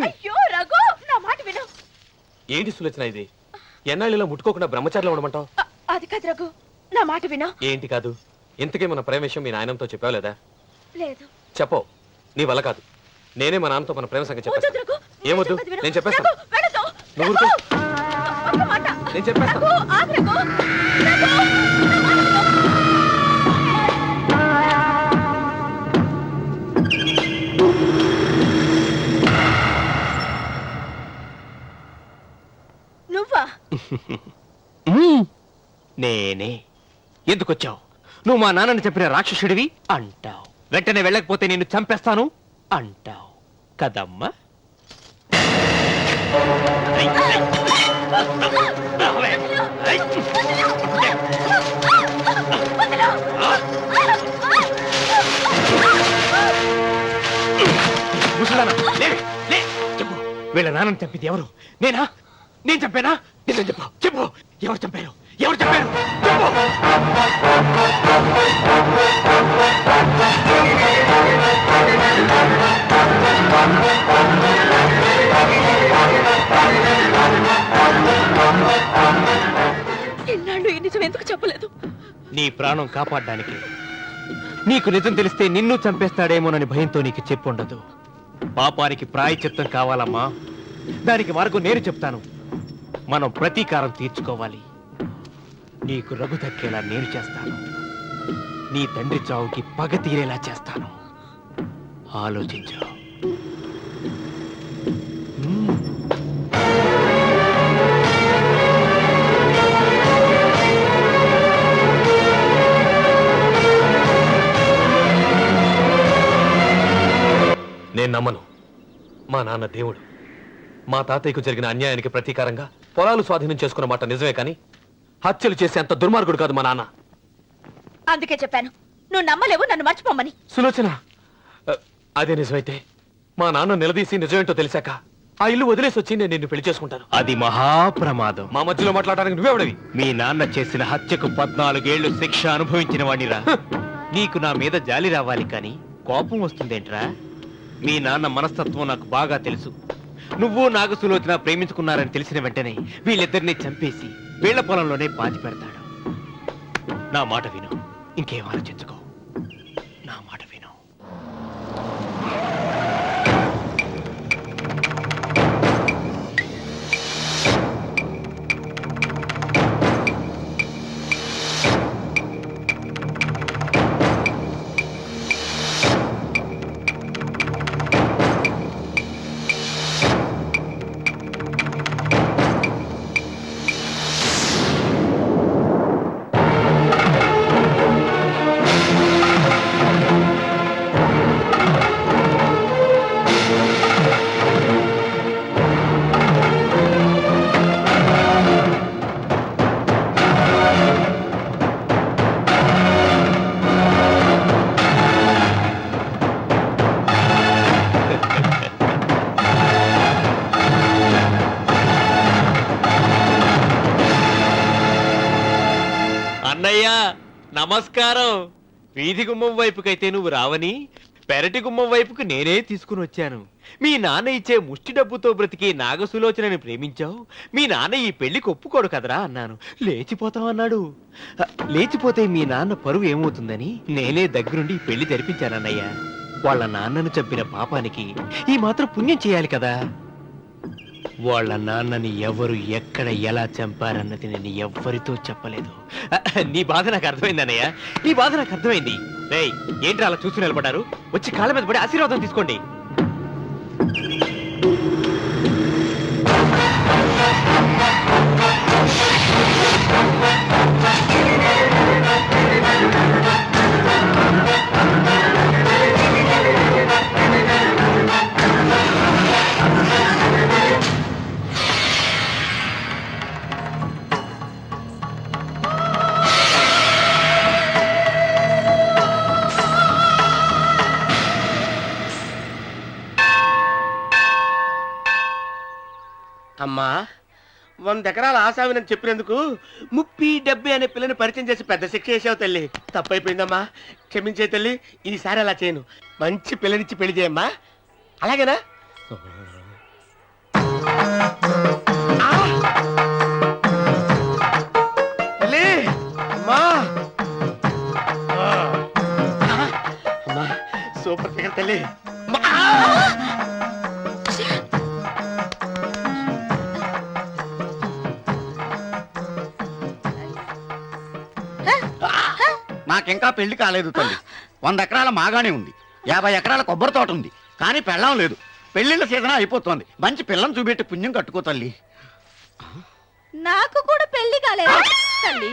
అయ్యో రఘు, నా మాట విను. ఏంటి సులోచన ఇది? ఎన్నాళ్ళలో ముట్టుకోకుండా బ్రహ్మచారిలో ఉండమంటావు? అది కాదు రఘు, నా మాట విను. ఏంటి కాదు? ఇంతకీ మన ప్రేమ విషయం మీ నాయనంతో చెప్పావు లేదా? లేదు. చెప్పవు, నీ వల్ల కాదు. నేనే మా నాన్నతో మన ప్రేమ సంగతి వద్దు చెప్పేస్తాను. రఘు, ఏమొద్దు, చెప్పేది విను. నేను చెప్పేస్తాను. రఘు, వెళదు. నువ్వు రఘు, ఊరుకో. ఒక్క మాట. నేను చెప్పేస్తాను. రఘు, ఆగు రఘు. రఘు, నా మాట విను. నువ్వా? నేనే. ఎందుకొచ్చావు? నువ్వు మా నాన్నని చెప్పిన రాక్షసుడివి అంటావు. వెంటనే వెళ్ళకపోతే నిన్ను చంపేస్తాను అంటావు. కదమ్మా? ముసలానా, లే, లే, చెప్పు. వీళ్ళ నాన్నని చంపింది ఎవరు? నేనా? నేను చంపానా? నిజం చెప్పు, చెప్పు. ఎవరు చంపారు? ఎవరు చంపారు? చెప్పు. ఎన్నాళ్ళు ఈ నిజం ఎందుకు చెప్పలేదు? నీ ప్రాణం కాపాడడానికి. నీకు నిజం తెలిస్తే నిన్ను చంపేస్తాడేమోనని భయంతో నీకు చెప్పుండదు. పాపానికి ప్రాయశ్చిత్తం కావాలమ్మా. దానికి మార్గం నేను చెప్తాను. మనం ప్రతీకారం తీర్చుకోవాలి. నీకు రఘు దక్కేలా నేను చేస్తాను. నీ తండ్రి చావుకి పగ తీరేలా చేస్తాను. ఆలోచించు. నేను నమ్మను. మా నాన్న దేవుడు. మా తాతయ్యకు జరిగిన అన్యాయానికి ప్రతీకారంగా పొలాలు స్వాధీనం చేసుకున్న మాట నిజమే, కానీ హత్యలు చేసే అంత దుర్మార్గుడు కాదు మా నాన్న. అందుకే చెప్పాను, నువ్వు నమ్మలేవు, నన్ను మర్చిపోమని. సులోచన, అదే నిజమైతే మా నాన్న నిలదీసి నిజమేంటో తెలిసాక ఆ ఇల్లు వదిలేసి వచ్చి నేను నిన్ను పెళ్లి చేసుకుంటాను. అది మహాప్రమాదం. మా మధ్యలో మాట్లాడడానికి నువ్వెవడవి? మీ నాన్న చేసిన హత్యకు 14 ఏళ్లు శిక్ష అనుభవించిన వాడిరా. నీకు నా మీద జాలి రావాలి కానీ కోపం వస్తుందేంట్రా? మీ నాన్న మనస్తత్వం నాకు బాగా తెలుసు. నువ్వు నాగ సులోచన ప్రేమించుకున్నారని తెలిసిన వెంటనే వీళ్ళిద్దరిని చంపేసి వీళ్ల పొలంలోనే పాతి పెడతాడు. నా మాట విను, ఇంకేం ఆలోచించుకో. నా మాట విను. అన్నయ్య నమస్కారం. వీధి గుమ్మం వైపుకైతే నువ్వు రావని పెరటి గుమ్మం వైపుకు నేనే తీసుకుని వచ్చాను. మీ నాన్న ఇచ్చే ముష్టి డబ్బుతో బ్రతికి నాగసులోచనని ప్రేమించావు. మీ నాన్న ఈ పెళ్లికి ఒప్పుకోడు కదరా అన్నాను. లేచిపోతామన్నాడు. లేచిపోతే మీ నాన్న పరువు ఏమవుతుందని నేనే దగ్గరుండి ఈ పెళ్లి తెరిపించానన్నయ్య. వాళ్ళ నాన్నను చంపిన పాపానికి ఈ మాత్రం పుణ్యం చేయాలి కదా. వాళ్ళ నాన్నని ఎవరు ఎక్కడ ఎలా చంపారన్నది నేను ఎవ్వరితో చెప్పలేదు. నీ బాధ నాకు అర్థమైంది అన్నయ్య, నీ బాధ నాకు అర్థమైంది. రేయ్, ఏంట్రా అలా చూస్తూ నిలబడ్డారు? వచ్చి కాళ్ళ మీద పడి ఆశీర్వాదం తీసుకోండి. అమ్మా, 100 ఎకరాల ఆశావినని చెప్పినందుకు 30-70 అనే పిల్లని పరిచయం చేసి పెద్ద శిక్ష చేసావు తల్లి. తప్పైపోయిందమ్మా, క్షమించే తల్లి. ఈసారి అలా చేయను. మంచి పిల్లనిచ్చి పెళ్లి చేయమ్మా. అలాగేనా? తల్లి, అమ్మా, అమ్మా, సూపర్ ఫిగర్ తల్లి. నాకింకా పెళ్లి కాలేదు తల్లి. 100 ఎకరాల మాగానే ఉంది, 50 ఎకరాల కొబ్బరి తోట ఉంది, కానీ పెళ్ళం లేదు. పెళ్లిళ్ళ సీజన్ అయిపోతుంది. మంచి పిల్లని చూపెట్టి పుణ్యం కట్టుకో తల్లి. నాకు కూడా పెళ్లి కాలేదు తల్లి.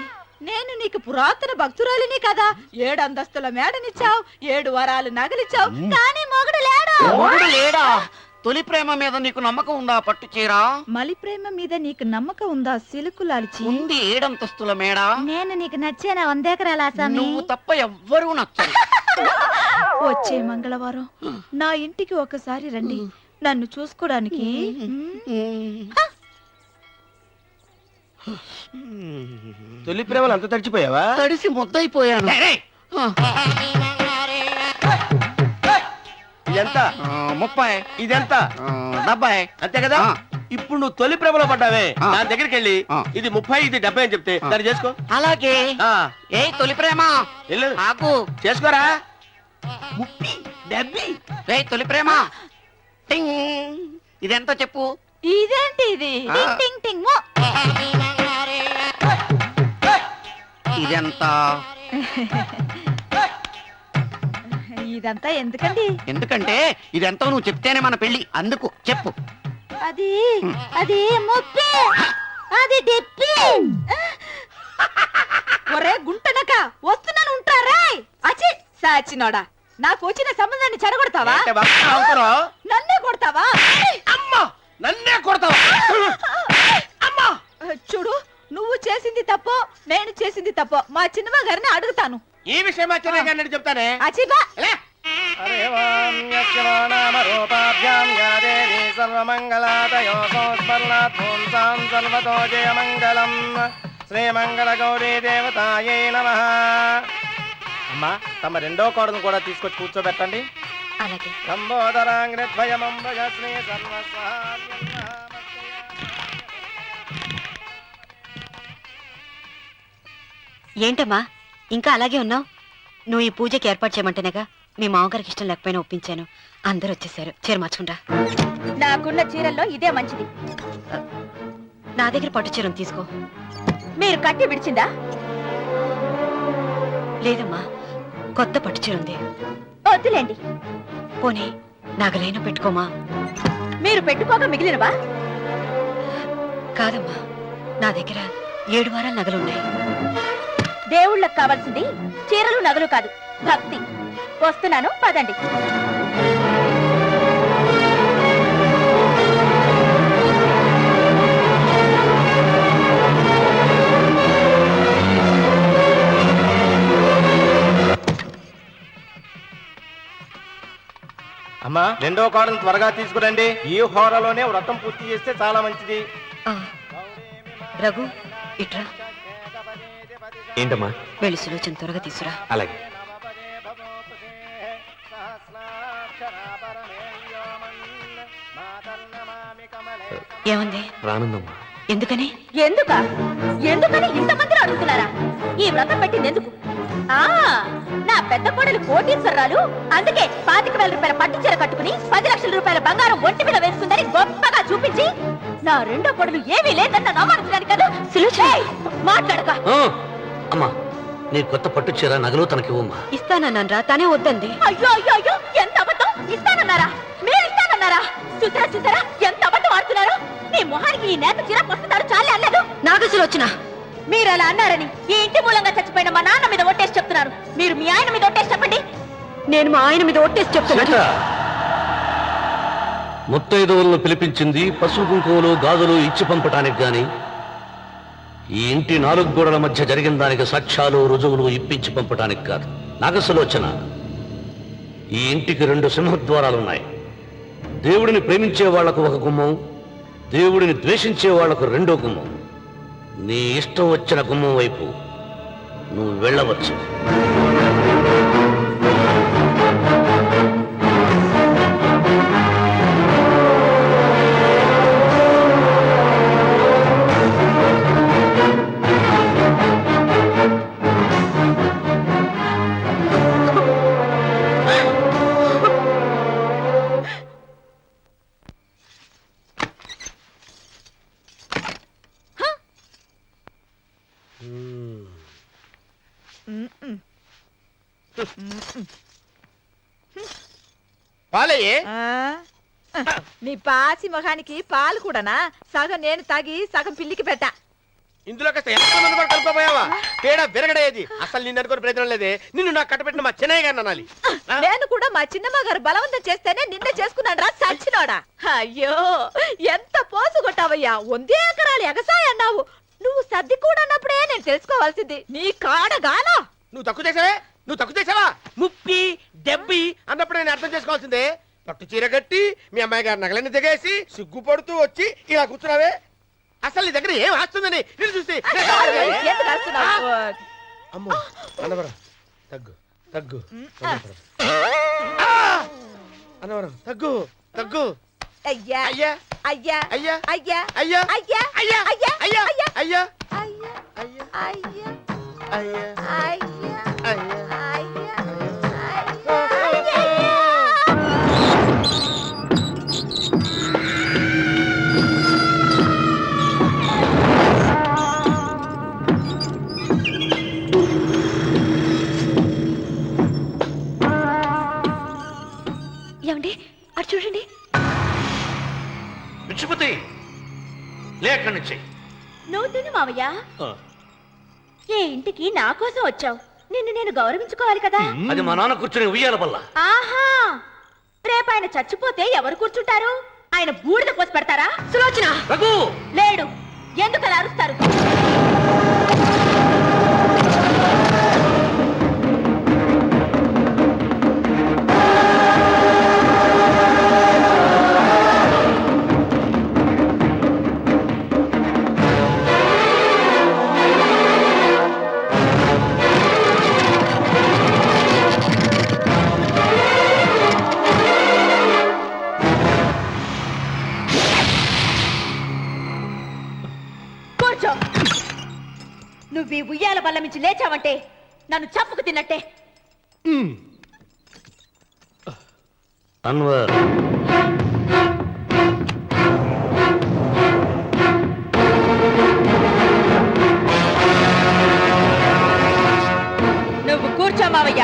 నేను నీకు పురాతన భక్తురాలిని కదా. 7 అంతస్తుల మేడనిచ్చావు, 7 వరాలు నగలిచ్చావు, కానీ మొగుడు లేడు. మొగుడు లేడా? తొలి ప్రేమ మీద నీకు నమ్మకం ఉందా పట్టు చీర? మలి ప్రేమ మీద నీకు నమ్మకం ఉందా సిలుకు లాల్చి? ఉంది 7 అంతస్తుల మేడ. నేను నీకు నచ్చేనా 100 ఎకరాల ఆసామి? నువ్వు తప్ప ఎవ్వరూ నచ్చరు. వచ్చే మంగళవారం నా ఇంటికి ఒకసారి రండి, నన్ను చూసుకోవడానికి. తొలి ప్రేమలు అంత తడిచిపోయావా? తడిసి ముద్దయిపోయాను. ఎంత? 30. ఇదెంత? 70. అంతే కదా. ఇప్పుడు నువ్వు తొలి ప్రేమలో పడ్డావే, దాని దగ్గరికి వెళ్ళి ఇది 30 ఇది 70 అని చెప్తే దాన్ని చేసుకో. అలాగే. ఏ తొలి ప్రేమ ఆకు చేసుకోరా. 30, 70. ఏ తొలి ప్రేమ టింగ్. ఇదెంత చెప్పు? ఇదేంటి ఇది? టింగ్ టింగ్ టింగ్ మో. ఇదెంత? ఇదంతా ఎందుకండి? ఎందుకంటే ఇదెంతో నువ్వు చెప్తేనే మన పెళ్లి. అందుకు చెప్పు. అది అది 30, అది 70. ఒరే గుంటనక వస్తున్నాను, ఉంటారా? అచి సాచినోడా, నాకు వచ్చిన సంబంధాన్ని చెడగొడతావా? నన్నే కొడతావా? అమ్మా నన్నే కొడతావా? అమ్మా చూడు, నువ్వు చేసింది తప్పో నేను చేసింది తప్పో మా చిన్నమ్మ గారిని అడుగుతాను. ఈ విషయం మా చిన్న గారిని చెప్తానే. అచిబా శ్రీమంగళ గౌరీ దేవతాయే నమః. అమ్మా తమ రెండో కోడను కూడా తీసుకొచ్చి కూర్చోబెట్టండి. అలాగే. లంబోదరాంగ్రద్వయమంబగ శ్రీ ఏంటమ్మా ఇంకా అలాగే ఉన్నావు? నువ్వు ఈ పూజకి ఏర్పాటు చేయమంటేనేగా మీ మామగారికి ఇష్టం లేకపోయినా ఒప్పించాను. అందరూ వచ్చేసారు. చీర మార్చుకుంటా. నాకున్న చీరల్లో ఇదే మంచిది. నా దగ్గర పట్టు చీరను తీసుకో. మీరు కట్టి విడిచిందా? లేదమ్మా, కొత్త పట్టు చీర ఉంది. వద్దులేండి. పోనీ నగలైనా పెట్టుకోమా. మీరు పెట్టుకోక మిగిలినవా? కాదమ్మా, నా దగ్గర 7 వారాల నగలున్నాయి. దేవుళ్ళకి కావాల్సింది చీరలు నగలు కాదు, భక్తి. వస్తున్నాను, పదండి. అమ్మా రెండో కోడను త్వరగా తీసుకురండి. ఈ హోరాలోనే వ్రతం పూర్తి చేస్తే చాలా మంచిది. రఘు ఇట్రా. ఏంటమ్మా? వెళ్ళి సులోచన త్వరగా తీసురా. అలాగే. ఏముంది? రానుందమ్మా. ఎందుకని? ఎందుకని ఇంతమందిని అడుగుతున్నారా? ఈ వ్రతం పెట్టింది ఎందుకు? నా పెద్ద కోడలు కోటీశ్వరరాలు, అందుకే 25,000 రూపాయల పట్టు చీర కట్టుకుని 10 లక్షల రూపాయల బంగారం ఒంటి మీద వేసుకుందని గొప్పగా చూపించి నా రెండో కోడలు ఏమీ లేదన్న నమ్మడానికి కదా. మాట్లాడక. అమ్మా నీ కొత్త పట్టు చీర నగలు తనకివ్వమ్మా. ఇస్తానన్నారా, తానే వద్దంది. అయ్యో అయ్యో అయ్యో, ఎంత అబద్ధం! ఇస్తానన్నారా? మీరు ఇస్తానన్నారా? చూసారా చూసారా ఎంత అబద్ధం ఆడుతున్నారు? నీ మొహానికి ఈ నేత చీర వస్తున్నారు చాలే అనలేదు. నాగసులు వచ్చిన మీరు అలా అన్నారని ఈ ఇంటి మూలంగా చచ్చిపోయిన మా నాన్న మీద ఒట్టేసి చెప్తున్నారు. మీరు మీ ఆయన మీద ఒట్టేసి చెప్పండి. నేను మా ఆయన మీద ఒట్టేసి చెప్తున్నా. ముత్తైదువులను పిలిపించింది పసుపు కుంకుమలు గాజులు ఇచ్చి పంపటానికి గాని ఈ ఇంటి 4 గోడల మధ్య జరిగిన దానికి సాక్ష్యాలు రుజువులు ఇప్పించి పంపటానికి కాదు. నాగసులోచన, ఈ ఇంటికి 2 సింహద్వారాలున్నాయి. దేవుడిని ప్రేమించే వాళ్లకు ఒక గుమ్మం, దేవుడిని ద్వేషించే వాళ్లకు 2వ గుమ్మం. నీ ఇష్టం వచ్చిన గుమ్మం వైపు నువ్వు వెళ్ళవచ్చు. పాలయ్యే. నీ పాసి మొహానికి పాలు కూడానా? సగం నేను తాగి సగం పిల్లికి పెట్టా. ఇందులో కాస్త ఎంత మంది కూడా కలుపుకోపోయావా? పేడ విరగడేది. అసలు నిన్ను అనుకుని ప్రయత్నం లేదే. నిన్ను నాకు కట్టబెట్టిన మా చెన్నయ్య గారిని అనాలి. నేను కూడా మా చిన్నమ్మ గారు బలవంతం చేస్తేనే నిన్న చేసుకున్నాడు రా సచ్చినోడా. అయ్యో ఎంత పోసు కొట్టావయ్యా. 100 ఎకరాలు ఎగసాయ అన్నావు. నువ్వు సర్ది కూడా అన్నప్పుడే నేను తెలుసుకోవాల్సింది. నీ కాడగానా నువ్వు తక్కువ చేసావా? ముప్పి దెబ్బి అన్నప్పుడు నేను అర్థం చేసుకోవాల్సిందే. పట్టు చీర కట్టి మీ అమ్మాయి గారి నగలన్నీ దిగేసి సిగ్గుపడుతూ వచ్చి ఇలా కూర్చున్నావే. అసలు నీ దగ్గర ఏం వస్తుందని నేను చూస్తే అమ్మో అన్నవరం తగ్గు తగ్గు అన్నవరం తగ్గు తగ్గు. అయ్యా అయ్యా అయ్యా అయ్యా అయ్యా అయ్యా అయ్యా అయ్యా అయ్యా అయ్యా అయ్యా అయ్యా అయ్యా అయ్యా అయ్యా అయ్యా అయ్యా ఏమండి అటు చూడండి. పిచ్చిపోతే లే అక్కడి నుంచి. నువ్వు తిను మావయ్య. ఏ ఇంటికి నా కోసం వచ్చావు. నిన్ను నేను గౌరవించుకోవాలి కదా. అది మా నాన్న కూర్చుని ఉయ్యాల వల్ల. ఆహా రేపు ఆయన చచ్చిపోతే ఎవరు కూర్చుంటారు? ఆయన బూడిద కోసి పెడతారా? సులోచన రఘు లేడు. ఎందుకు అలా అరుస్తారు? నువ్వు ఈ ఉయ్యాల బల్ల మించి లేచావంటే నన్ను చంపుకు తిన్నట్టే. అన్వర్ నువ్వు కూర్చో మావయ్య.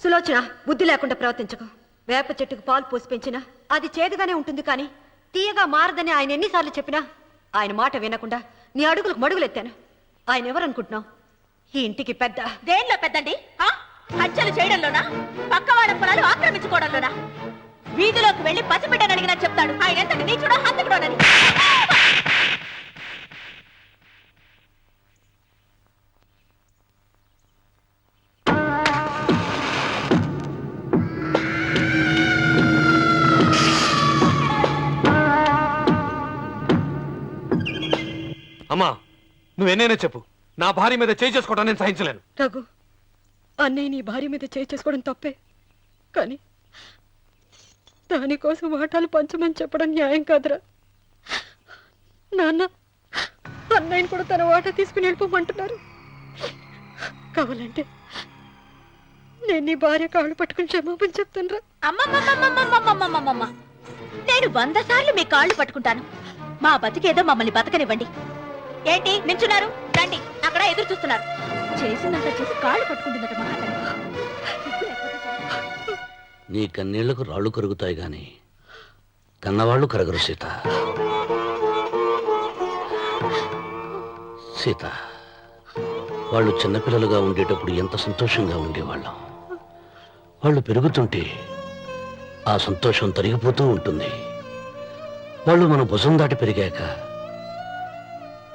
సులోచన బుద్ధి లేకుండా ప్రవర్తించకు. వేప చెట్టుకు పాలు పోసి పెంచినా అది చేదుగానే ఉంటుంది కానీ తీయగా మారదని ఆయన ఎన్నిసార్లు చెప్పినా ఆయన మాట వినకుండా నీ అడుగులకు మడుగులెత్తాను. ఆయన ఎవరనుకుంటున్నావు? ఈ ఇంటికి పెద్ద. దేనిలో పెద్దండి? హత్యలు చేయడంలోనా? పక్కవాడ పొలాలు ఆక్రమించుకోవడంలోనా? వీధిలోకి వెళ్లి పసిబిడ్డని అడిగినా చెప్తాడు ఆయన ఎంతటి నీచుడో హంతకుడోనని. అమ్మా నువ్వెన్నైనా చెప్పు, నా భార్య మీద చేయి చేసుకోవడం నేను సహించలేను. రఘు, అన్నయ్య నీ భార్య మీద చేయి చేసుకోవడం తప్పే, కానీ దానికోసం వాటాలు పంచమని చెప్పడం న్యాయం కాదురా. నాన్న అన్నయ్యని కూడా తన వాటా తీసుకుని వెళ్ళిపోమంటున్నారు. కావాలంటే నేను నీ భార్య కాళ్ళు పట్టుకుని క్షమాపణ చెప్తాను రా. అమ్మమ్మమ్మమ్మమ్మమ్మమ్మమ్మమ్మ, నేను 100 సార్లు మీ కాళ్ళు పట్టుకుంటాను. మా బతికేదో మమ్మల్ని బతకనివ్వండి. ఏంటి నించున్నారు? రండి, అక్కడ ఎదురు చూస్తున్నారు. చేసినంత చేసి కాళ్ళు పట్టుకుంటుందట మహాతల్లి. నీ కన్నీళ్లకు రాళ్ళు కరుగుతాయి గాని కన్నవాళ్ళు కరగరు సీత. సీత, వాళ్ళు చిన్నపిల్లలుగా ఉండేటప్పుడు ఎంత సంతోషంగా ఉండేవాళ్ళం. వాళ్ళు పెరుగుతుంటే ఆ సంతోషం తరిగిపోతూ ఉంటుంది. వాళ్ళు మన భుజం దాటి పెరిగాక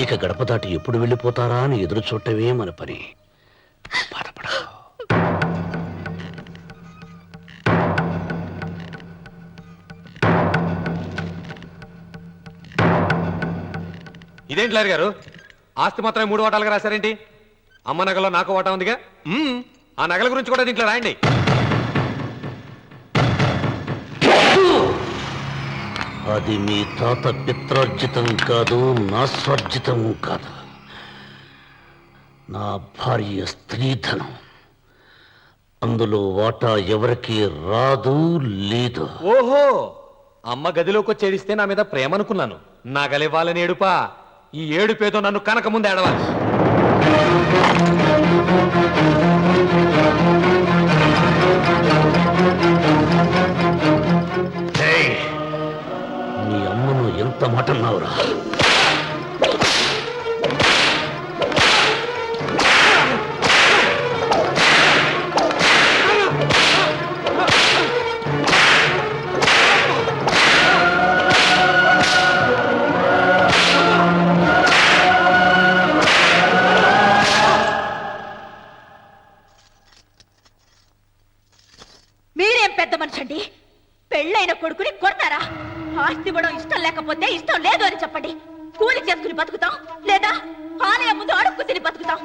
ఇక గడప దాటి ఎప్పుడు వెళ్ళిపోతారా అని ఎదురు చూడటమే మన పని. బాధపడ. ఇదేంటి లాయర్ గారు, ఆస్తి మాత్రమే 3 వాటాలుగా రాశారేంటి? అమ్మ నగలో నాకు వాటా ఉందిగా, ఆ నగల గురించి కూడా దీంట్లో రాయండి. అది మీ తాత పిత్రార్జితం కాదు, నా స్వార్జితం కాదు. నా భార్య స్త్రీధనం. అందులో వాటా ఎవరికి రాదు లేదు. ఓహో, అమ్మ గదిలోకి వచ్చి ఏడిస్తే నా మీద ప్రేమ అనుకున్నాను. నగలివ్వాలని ఏడుపా. ఈ ఏడుపేదో నన్ను కనక ముందు ఏడవాలి. నీ అమ్మను ఎంత ఎంత మాట అన్నావురా? మీరేం పెద్ద మనిషి అండి? పెళ్ళైన కొడుకుని కొడతారా? ఆస్తి ఇవ్వడం ఇష్టం లేకపోతే ఇష్టం లేదు అని చెప్పండి. కూలి చేసుకుని బతుకుతాం, లేదా ఆలయం ముందు అడుక్కు తిని బతుకుతాం.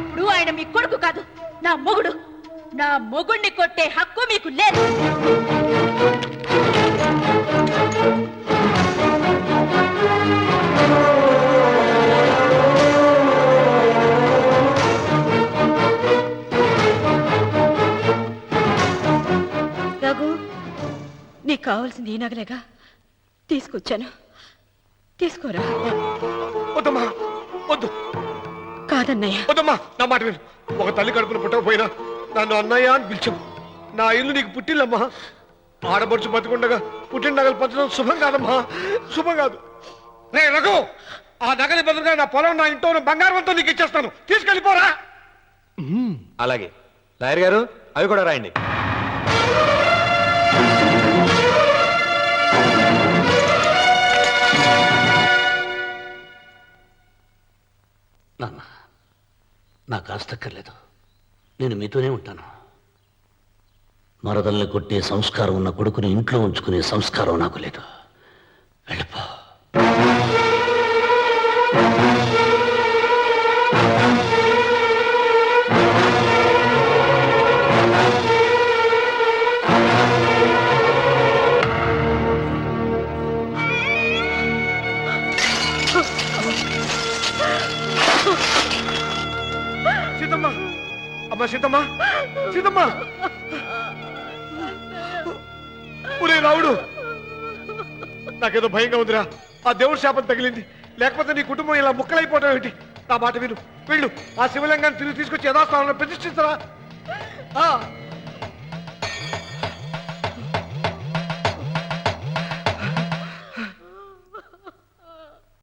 ఇప్పుడు ఆయన మీ కొడుకు కాదు, నా మొగుడు. నా మొగుడిని కొట్టే హక్కు మీకు లేదు. రఘు, నీకు కావాల్సింది ఈ నగలేగా తీసుకొచ్చాను, తీసుకోరా. వద్దమ్మా, వద్దు. కాదన్నయ్య. వద్దమ్మా, నా మాట విను. ఒక తల్లి కడుపున పుట్టకపోయినా నన్ను అన్నయ్య అని పిలిచావు. నా ఇల్లు నీకు పుట్టిల్లమ్మా. ఆడపడుచు బతుకుండగా పుట్టిన నగలు పంచడం శుభం కాదమ్మా, శుభం కాదు. రే రఘు, ఆ నగలి బదులుగా నా పొలం, నా ఇంట్లో ఉన్న బంగారంతో నీకు ఇచ్చేస్తాను, తీసుకెళ్ళిపోరా. అలాగే లాయర్ గారు, అవి కూడా రాయండి. నాన్న, నాకు ఆస్తక్కర్లేదు. నేను మీతోనే ఉంటాను. మరదల్ని కొట్టే సంస్కారం ఉన్న కొడుకుని ఇంట్లో ఉంచుకునే సంస్కారం నాకు లేదు. వెళ్ళిపో. సీతమ్మ, అమ్మ సీతమ్మ, సీతమ్మ. ఒరే రావుడు, నాకేదో భయంగా ఉందిరా. ఆ దేవుడి శాపం తగిలింది, లేకపోతే నీ కుటుంబం ఇలా ముక్కలైపోవడం ఏంటి? నా మాట విను, వెళ్ళు. ఆ శివలింగాన్ని తిరిగి తీసుకొచ్చి యథాస్థానంలో ప్రతిష్ఠించరా.